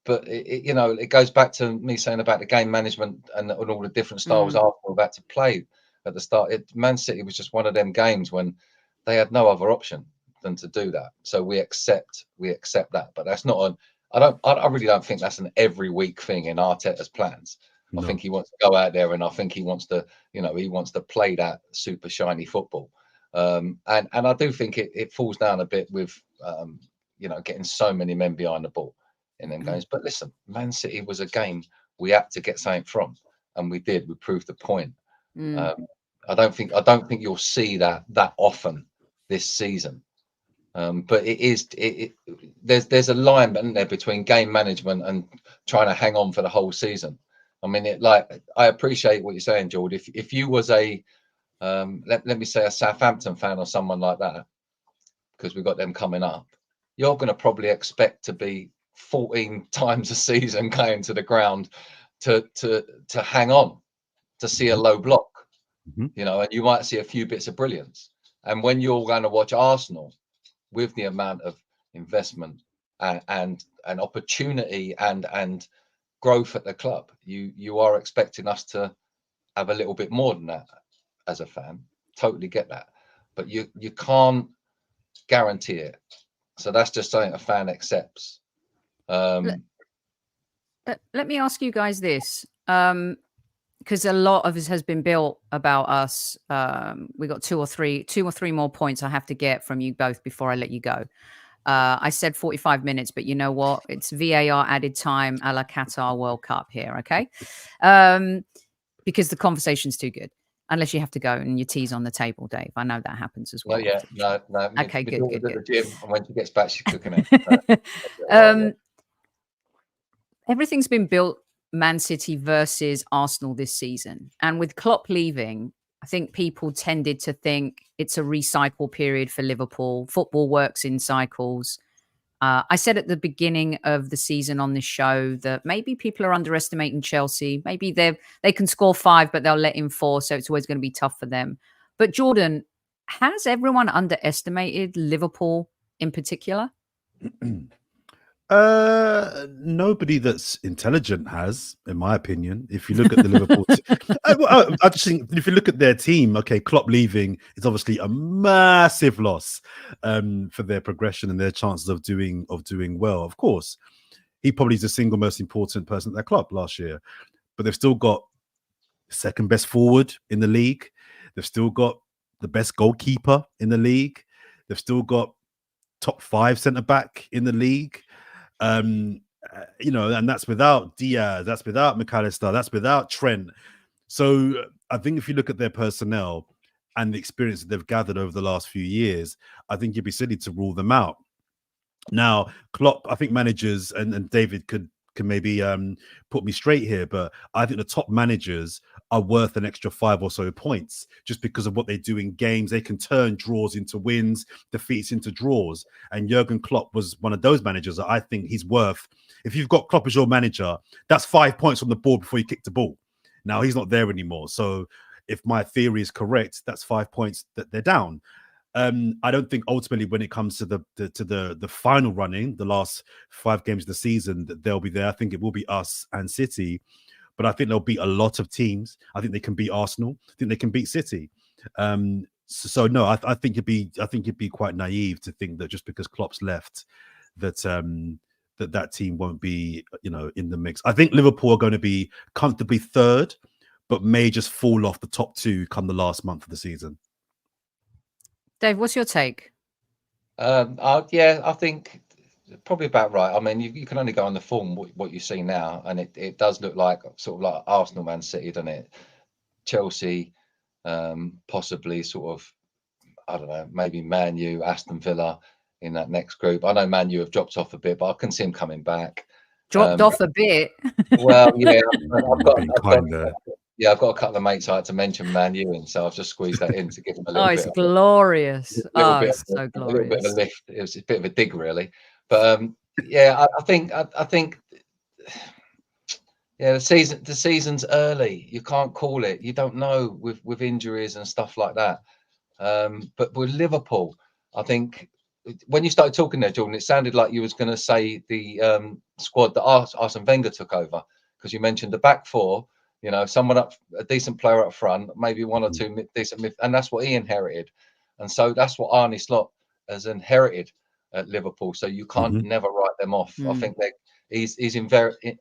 but it goes back to me saying about the game management and all the different styles Arsenal had to play at the start. Man City was just one of them games when they had no other option than to do that. So we accept that. But that's not I really don't think that's an every week thing in Arteta's plans. No. I think he wants to go out there, and I think he wants to play that super shiny football. And I do think it falls down a bit with getting so many men behind the ball in them games. But listen, Man City was a game we had to get something from, and we did. We proved the point. I don't think you'll see that often this season. But there's a line, isn't there, between game management and trying to hang on for the whole season. I mean, I appreciate what you're saying, George. If you was a let me say a Southampton fan or someone like that, because we've got them coming up, you're going to probably expect to be 14 times a season going to the ground to hang on, to see a low block, and you might see a few bits of brilliance. And when you're going to watch Arsenal, with the amount of investment and opportunity and growth at the club, you are expecting us to have a little bit more than that as a fan. Totally get that, but you can't guarantee it. So that's just something a fan accepts. Let me ask you guys this, because a lot of this has been built about us. We got two or three more points I have to get from you both before I let you go. I said 45 minutes, but you know what? It's VAR added time a la Qatar World Cup here, okay? Because the conversation's too good. Unless you have to go and your tea's on the table, Dave. I know that happens as well. No. Okay, good. At the gym, and when she gets back, she's cooking it. Everything's been built Man City versus Arsenal this season. And with Klopp leaving, I think people tended to think it's a recycle period for Liverpool. Football works in cycles. I said at the beginning of the season on this show that maybe people are underestimating Chelsea. Maybe they can score 5, but they'll let in 4. So it's always going to be tough for them. But Jordan, has everyone underestimated Liverpool in particular? Nobody that's intelligent has, in my opinion. If you look at the Liverpool, I just think if you look at their team, okay, Klopp leaving is obviously a massive loss for their progression and their chances of doing well. Of course, he probably is the single most important person at their club last year, but they've still got second best forward in the league. They've still got the best goalkeeper in the league. They've still got top 5 centre back in the league. And that's without Diaz, that's without McAllister, that's without Trent. So I think if you look at their personnel and the experience that they've gathered over the last few years, I think you'd be silly to rule them out. Now, Klopp, I think managers, and David can maybe put me straight here, but I think the top managers are worth an extra 5 or so points just because of what they do in games. They can turn draws into wins, defeats into draws. And Jurgen Klopp was one of those managers that I think he's worth. If you've got Klopp as your manager, that's 5 points on the board before you kick the ball. Now he's not there anymore. So if my theory is correct, that's 5 points that they're down. I don't think ultimately when it comes to the final running, the last 5 games of the season, that they'll be there. I think it will be us and City, but I think they'll beat a lot of teams. I think they can beat Arsenal. I think they can beat City. So no, I think you'd be quite naive to think that just because Klopp's left, that that team won't be in the mix. I think Liverpool are going to be comfortably 3rd, but may just fall off the top 2 come the last month of the season. Dave, what's your take? I think probably about right. I mean, you can only go on the form what you see now, and it does look like sort of like Arsenal, Man City, doesn't it? Chelsea, possibly sort of, I don't know, maybe Man U, Aston Villa in that next group. I know Man U have dropped off a bit, but I can see them coming back. Dropped off a bit. Well, yeah, I've got a couple of mates I had to mention Man U, and so I've just squeezed that in to give them a little bit. It's glorious. It's so glorious. A little bit of a lift. It was a bit of a dig, really. But I think the season's early. You can't call it. You don't know with injuries and stuff like that. But with Liverpool, I think when you started talking there, Jordan, it sounded like you was going to say the squad that Arsene Wenger took over, because you mentioned the back 4. Someone a decent player up front, maybe 1 or 2 decent mid, and that's what he inherited. And so that's what Arne Slot has inherited at Liverpool. So you can't never write them off. I think that he's inverted,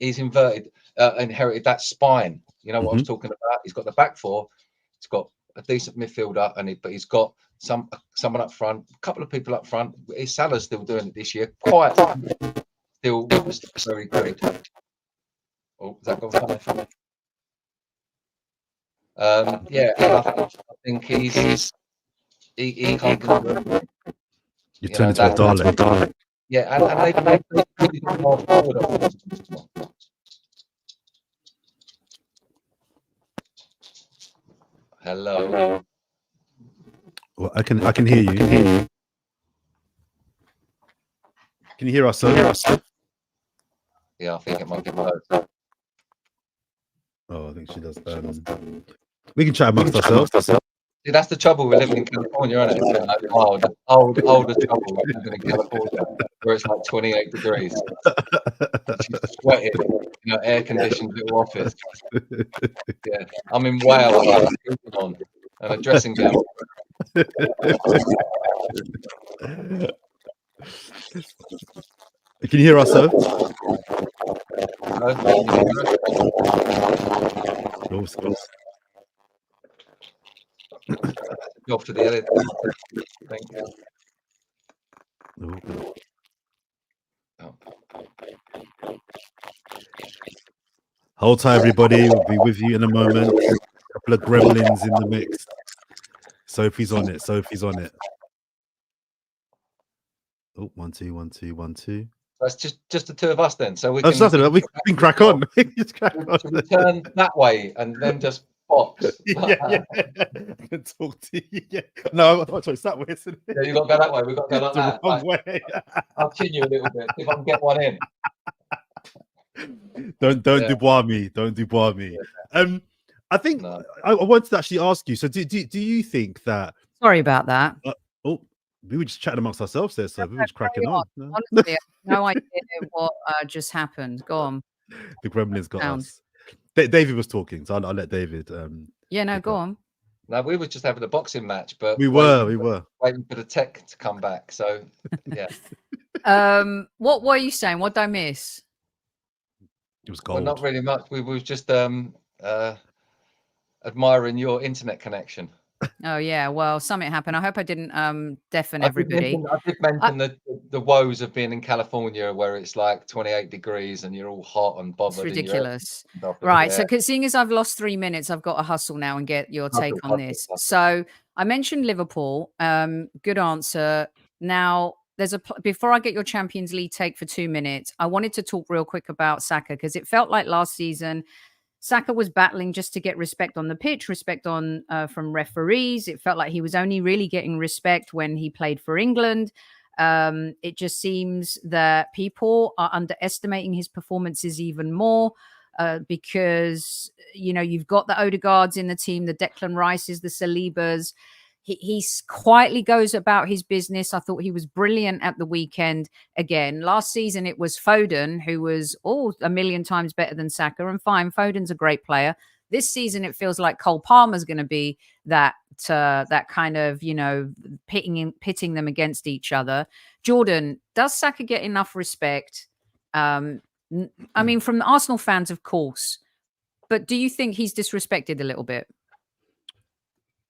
inherited that spine. You know what I was talking about? He's got the back 4. He's got a decent midfielder, but he's got someone up front, a couple of people up front. Salah's still doing it this year, quite still very good. Oh, is that gone for me? And I think he can't do it. You turn into a Dalek. Yeah, and they more forward. Hello. Well, I can hear you. Can you hear us? Yeah, I think it might be low. Oh, I think she does. We can chat amongst ourselves. See, that's the trouble with living in California, isn't it? Like older trouble with living in California, where it's like 28 degrees. She's sweating, air conditioned little office. Yeah, I'm in Wales, on and a dressing gown. Can you hear us, sir? Off to the edit. Thank you. Hold tight, everybody. We'll be with you in a moment. A couple of gremlins in the mix. Sophie's on it. Oh, 1 2 1 2 1 2. That's just the 2 of us then. So we can crack on. We turn that way and then just box. I can talk to you. Yeah. No, it's that way, isn't it? Yeah, you got to go that way. We've got to go like that. Way. I'll chin you a little bit if I can get one in. Don't dubois me. Don't dubois me. Yeah. I think I wanted to actually ask you. So, do you think that? Sorry about that. We were just chatting amongst ourselves there, so we were just cracking Carry on. No? Honestly, I have no idea what just happened. Go on. The Gremlins got Sound. us. David was talking, so I'll let David. Yeah, no, pick go up. on. No, we were just having a boxing match, but We were. waiting for the tech to come back. So, yeah. What were you saying? What did I miss? It was Well, cold. not really much. We were just admiring your internet connection. Oh yeah, well, something happened. I hope I didn't deafen everybody. I did mention the woes of being in California, where it's like 28 degrees and you're all hot and bothered. It's ridiculous. And Right. So seeing as I've lost 3 minutes, I've got to hustle now and get your take on this. So I mentioned Liverpool. Good answer. Now, before I get your Champions League take for 2 minutes, I wanted to talk real quick about Saka, because it felt like last season Saka was battling just to get respect on the pitch, respect on from referees. It felt like he was only really getting respect when he played for England. It just seems that people are underestimating his performances even more because, you know, you've got the Odegaards in the team, the Declan Rices, the Salibas. He quietly goes about his business. I thought he was brilliant at the weekend. Again, last season it was Foden, who was a million times better than Saka. And fine, Foden's a great player. This season it feels like Cole Palmer's going to be that kind of, you know, pitting them against each other. Jordan, does Saka get enough respect? I mean, from the Arsenal fans, of course. But do you think he's disrespected a little bit?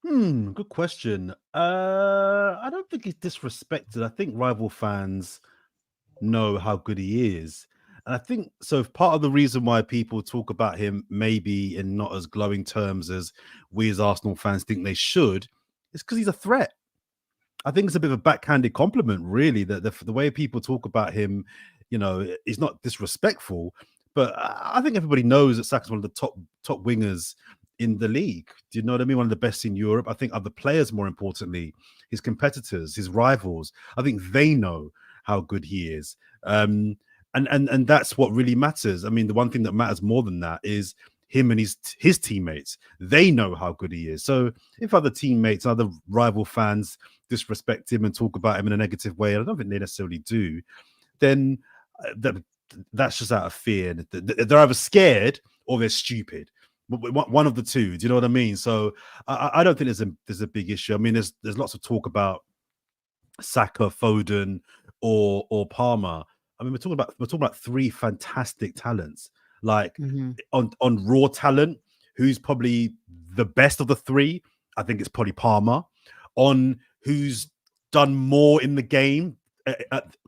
Good question. I don't think he's disrespected. I think rival fans know how good he is. And I think so. Part of the reason why people talk about him maybe in not as glowing terms as we as Arsenal fans think they should is because he's a threat. I think it's a bit of a backhanded compliment, really, that the way people talk about him, you know, is not disrespectful. But I think everybody knows that Saka's one of the top wingers in the league. Do you know what I mean? One of the best in Europe. I think other players, more importantly, his competitors, his rivals, I think they know how good he is. And that's what really matters. I mean, the one thing that matters more than that is him and his teammates. They know how good he is. So if other teammates, other rival fans disrespect him and talk about him in a negative way, I don't think they necessarily do, then that's just out of fear. They're either scared or they're stupid. One of the two. Do you know what I mean? So I don't think there's a big issue. I mean, there's lots of talk about Saka, Foden, or Palmer. I mean, we're talking about three fantastic talents. Like on raw talent, who's probably the best of the three? I think it's probably Palmer. On who's done more in the game,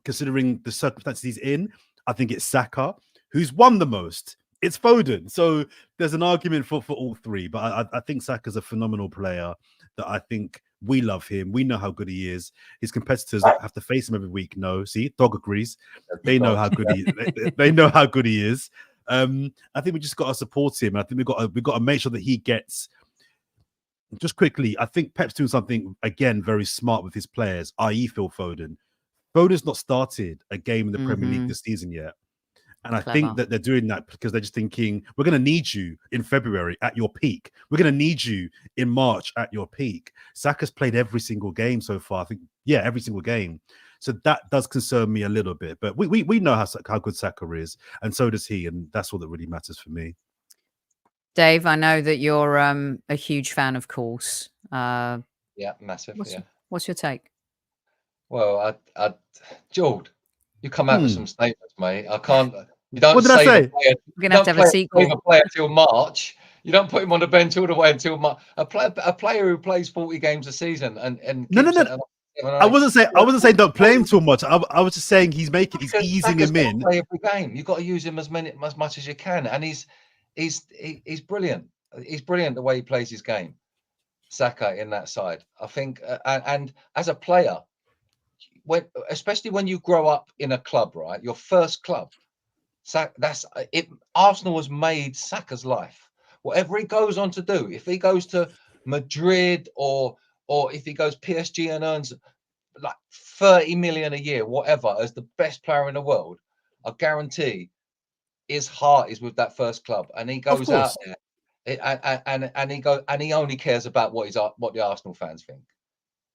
considering the circumstances he's in, I think it's Saka. Who's won the most? It's Foden. So there's an argument for all three, but I think Saka's a phenomenal player. That I think we love him. We know how good he is. His competitors have to face him every week. No, see, dog agrees. They know how good they know how good he is. I think we just got to support him. I think we've got to make sure that he gets. Just quickly, I think Pep's doing something again very smart with his players, i.e., Phil Foden. Foden's not started a game in the Premier League this season yet. And I think that they're doing that because they're just thinking, we're going to need you in February at your peak. We're going to need you in March at your peak. Saka's played every single game so far. I think, yeah, every single game. So that does concern me a little bit. But we know how good Saka is, and so does he. And that's all that really matters for me. Dave, I know that you're a huge fan, of course. Yeah, massive. What's your take? Well, George, you come out with some statements, mate. I can't. You don't. What did I say? We're gonna have a sequel. A player till March. You don't put him on the bench all the way until March. A player who plays 40 games a season and no. I wasn't saying don't play him too much. I was just saying he's easing him in. Play every game. You've got to use him as much as you can, and he's brilliant. He's brilliant the way he plays his game. Saka in that side, I think, and as a player. Especially when you grow up in a club, right? Your first club. That's it. Arsenal has made Saka's life. Whatever he goes on to do, if he goes to Madrid or if he goes PSG and earns like 30 million a year, whatever, as the best player in the world, I guarantee his heart is with that first club, and he goes out there, and he only cares about what the Arsenal fans think.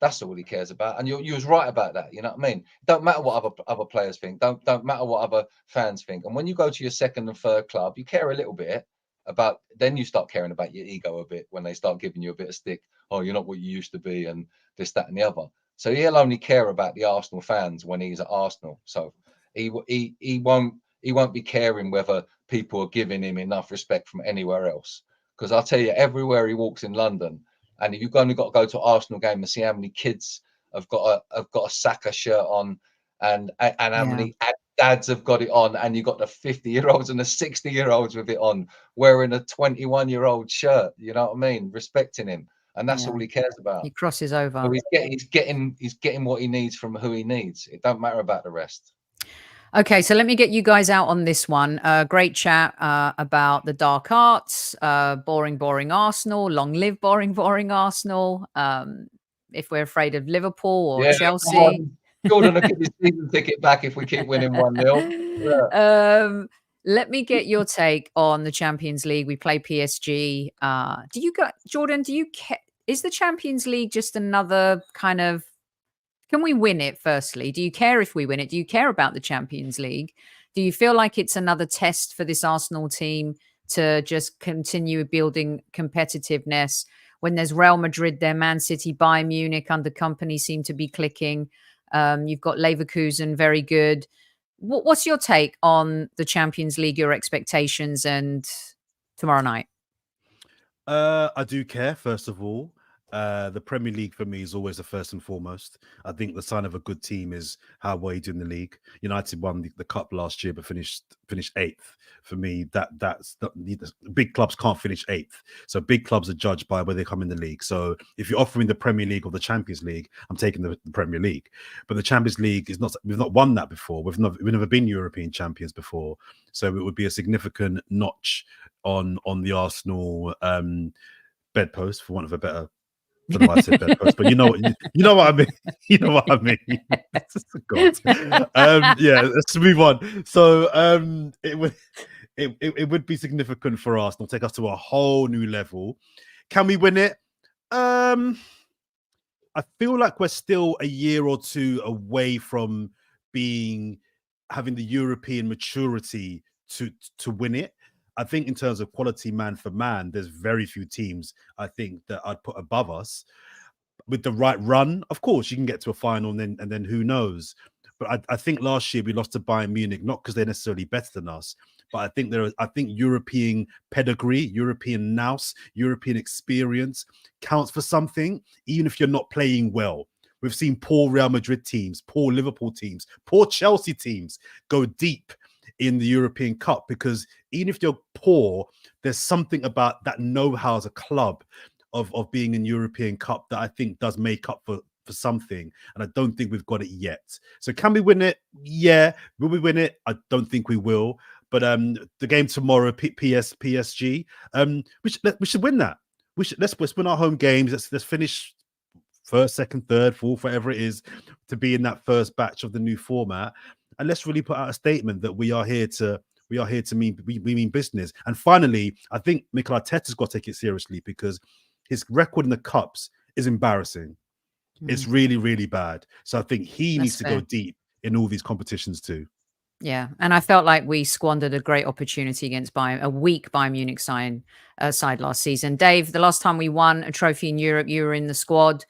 That's all he cares about. And you was right about that. You know what I mean? Don't matter what other players think. Don't matter what other fans think. And when you go to your second and third club, you care a little bit about. Then you start caring about your ego a bit when they start giving you a bit of stick. Oh, you're not what you used to be, and this, that, and the other. So he'll only care about the Arsenal fans when he's at Arsenal. So he won't be caring whether people are giving him enough respect from anywhere else. Because I'll tell you, everywhere he walks in London, and you've only got to go to Arsenal game and see how many kids have got a Saka shirt on, and how many dads have got it on, and you've got the 50-year-olds and the 60-year-olds with it on, wearing a 21-year-old shirt. You know what I mean? Respecting him, and that's all he cares about. He crosses over. So he's getting what he needs from who he needs. It don't matter about the rest. Okay, so let me get you guys out on this one. Great chat about the dark arts, boring Arsenal, long live boring Arsenal. If we're afraid of Liverpool or Chelsea. Jordan will give his season ticket back if we keep winning 1-0. Let me get your take on the Champions League. We play PSG. Do you go, Jordan, do you care? Is the Champions League just another kind of, can we win it firstly? Do you care if we win it? Do you care about the Champions League? Do you feel like it's another test for this Arsenal team to just continue building competitiveness when there's Real Madrid there, Man City, Bayern Munich under company seem to be clicking. You've got Leverkusen, very good. What's your take on the Champions League, your expectations, and tomorrow night? I do care, first of all. The Premier League for me is always the first and foremost. I think the sign of a good team is how well you do in the league. United won the cup last year, but finished 8th. For me, that's big clubs can't finish 8th. So big clubs are judged by where they come in the league. So if you're offering the Premier League or the Champions League, I'm taking the Premier League. But the Champions League is not. We've not won that before. We've never been European champions before. So it would be a significant notch on the Arsenal bedpost, for want of a better. I don't know why I said bedpost, but you know what I mean. You know what I mean. God. Yeah, let's move on. So it would be significant for Arsenal, take us to a whole new level. Can we win it? I feel like we're still a year or two away from having the European maturity to win it. I think in terms of quality man for man, there's very few teams I think that I'd put above us. With the right run, of course, you can get to a final and then who knows. But I think last year we lost to Bayern Munich, not because they're necessarily better than us, but I think European pedigree, European nous, European experience counts for something, even if you're not playing well. We've seen poor Real Madrid teams, poor Liverpool teams, poor Chelsea teams go deep in the European Cup, because even if you're poor, there's something about that know-how as a club of being in European Cup that I think does make up for something, and I don't think we've got it yet. So can we win it? Yeah. Will we win it? I don't think we will. But the game tomorrow, PSG, we should win that. Let's win our home games. Let's finish first, second, third, fourth, whatever it is, to be in that first batch of the new format. And let's really put out a statement that we are here to mean business. And finally, I think Mikel Arteta's got to take it seriously, because his record in the cups is embarrassing. It's really, really bad. So I think he needs to go deep in all these competitions too. Yeah, and I felt like we squandered a great opportunity against a weak Bayern Munich side last season. Dave, the last time we won a trophy in Europe, you were in the squad.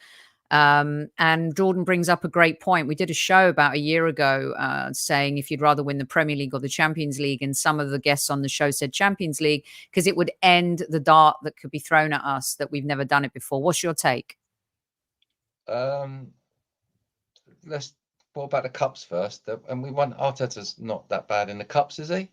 And Jordan brings up a great point. We did a show about a year ago saying if you'd rather win the Premier League or the Champions League, and some of the guests on the show said Champions League because it would end the dart that could be thrown at us that we've never done it before. What's your take? What about the cups first? And we won. Arteta's not that bad in the cups, is he?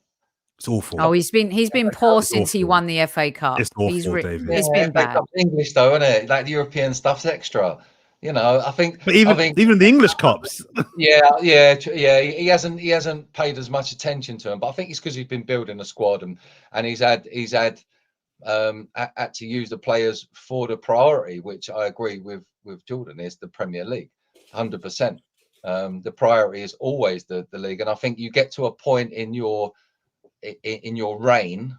It's awful. Oh, he's been poor since he won the FA Cup. It's awful, David. It's been bad. English though, isn't it? Like the European stuff's extra. You know, I think. But even the English cups. Yeah. He hasn't paid as much attention to him, but I think it's because he's been building a squad and he's had to use the players for the priority, which I agree with Jordan, is the Premier League, 100%. The priority is always the league, and I think you get to a point in your reign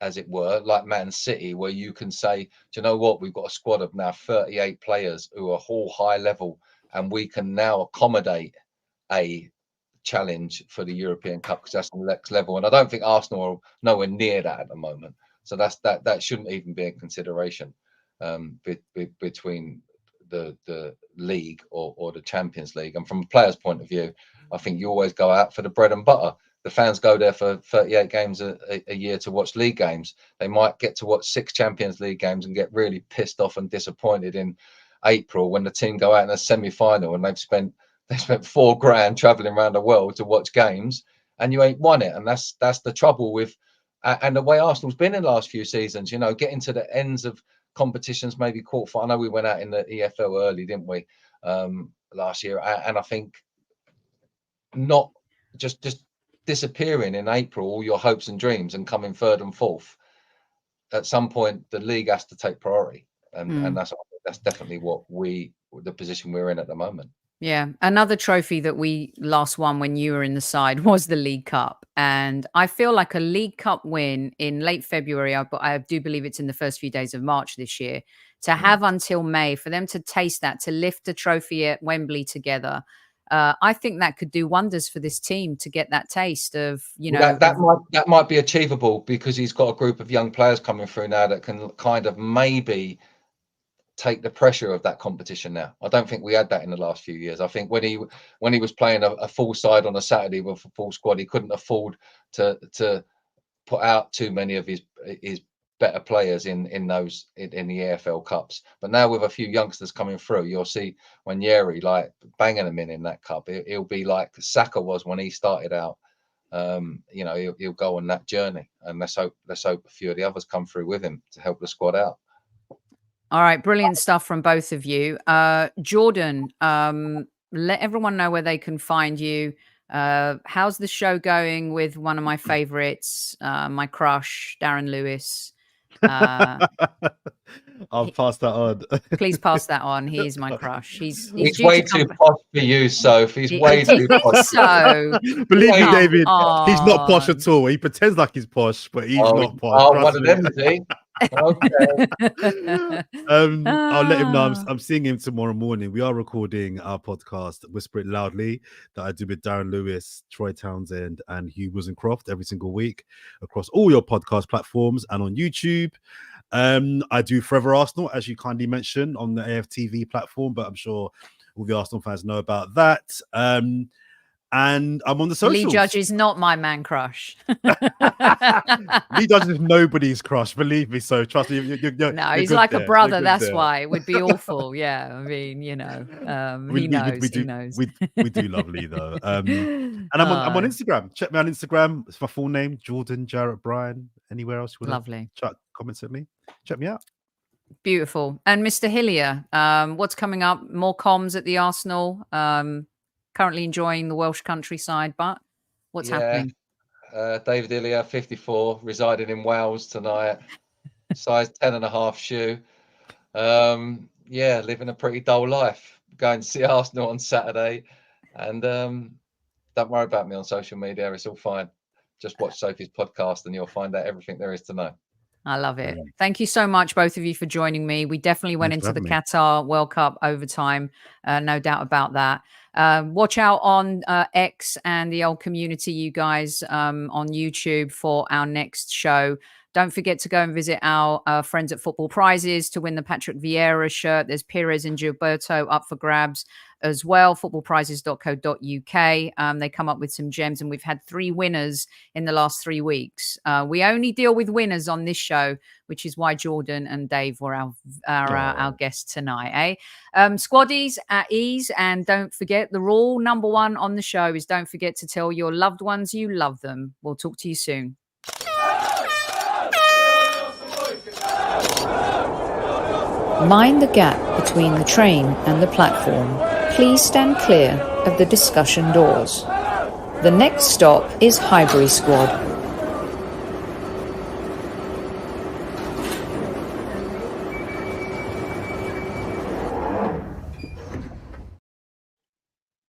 as it were, like Man City, where you can say, do you know what, we've got a squad of now 38 players who are all high level, and we can now accommodate a challenge for the European Cup, because that's the next level. And I don't think Arsenal are nowhere near that at the moment. So that shouldn't even be a consideration between the league or the Champions League. And from a player's point of view, I think you always go out for the bread and butter. The fans go there for 38 games a year to watch league games. They might get to watch 6 Champions League games and get really pissed off and disappointed in April when the team go out in a semi-final and they spent $4,000 traveling around the world to watch games, and you ain't won it. And that's the trouble with and the way Arsenal's been in the last few seasons. You know, getting to the ends of competitions, maybe quarterfinal. I know we went out in the EFL early, didn't we, last year? And I think not just disappearing in April, all your hopes and dreams, and coming third and fourth. At some point, the league has to take priority, and that's definitely the position we're in at the moment. Yeah. Another trophy that we last won when you were in the side was the League Cup. And I feel like a League Cup win in late February, I do believe it's in the first few days of March this year, to have until May, for them to taste that, to lift the trophy at Wembley together. I think that could do wonders for this team to get that taste of, you know. That might be achievable, because he's got a group of young players coming through now that can kind of maybe take the pressure of that competition now. I don't think we had that in the last few years. I think when he was playing a full side on a Saturday with a full squad, he couldn't afford to put out too many of his better players in the EFL Cups. But now with a few youngsters coming through, you'll see when Yeri like banging them in that cup, he'll be like Saka was when he started out. You know, he'll go on that journey, and let's hope a few of the others come through with him to help the squad out. All right, brilliant stuff from both of you. Jordan, let everyone know where they can find you. How's the show going with one of my favorites, my crush, Darren Lewis? I'll pass that on. Please pass that on. He is my crush. He's way too posh for you, Sophie. He's way too posh. So believe me, David, he's not posh at all. He pretends like he's posh, but he's not posh. Oh, one of them, is he? Okay. I'll let him know I'm seeing him tomorrow morning. We are recording our podcast, Whisper It Loudly, that I do with Darren Lewis, Troy Townsend, and Hugh Wozencroft every single week across all your podcast platforms and on YouTube. I do Forever Arsenal, as you kindly mentioned, on the AFTV platform, but I'm sure all the Arsenal fans know about that. And I'm on the socials. Lee Judge is not my man crush. Lee Judge is nobody's crush, believe me. So trust me. No, he's like a brother. That's why it would be awful. Yeah, I mean, you know, he knows. We do love Lee though. And I'm on Instagram. Check me on Instagram. It's my full name, Jordan Jarrett-Bryan. Anywhere else you want to chat, comments at me? Check me out. Beautiful. And Mr. Hillier, what's coming up? More comms at the Arsenal. Currently enjoying the Welsh countryside, but what's happening? David Hillier, 54, residing in Wales tonight. Size 10.5 shoe. Living a pretty dull life. Going to see Arsenal on Saturday, and don't worry about me on social media. It's all fine. Just watch Sophie's podcast, and you'll find out everything there is to know. I love it. Thank you so much, both of you, for joining me. We definitely went into the Qatar World Cup overtime. No doubt about that. Watch out on X and the old community, you guys, on YouTube for our next show. Don't forget to go and visit our friends at Football Prizes to win the Patrick Vieira shirt. There's Pires and Gilberto up for grabs as well. Footballprizes.co.uk. They come up with some gems, and we've had 3 winners in the last 3 weeks. We only deal with winners on this show, which is why Jordan and Dave were our guests tonight. Squaddies at ease, and don't forget the rule number 1 on the show is don't forget to tell your loved ones you love them. We'll talk to you soon. Mind the gap between the train and the platform. Please stand clear of the discussion doors. The next stop is Highbury Squad.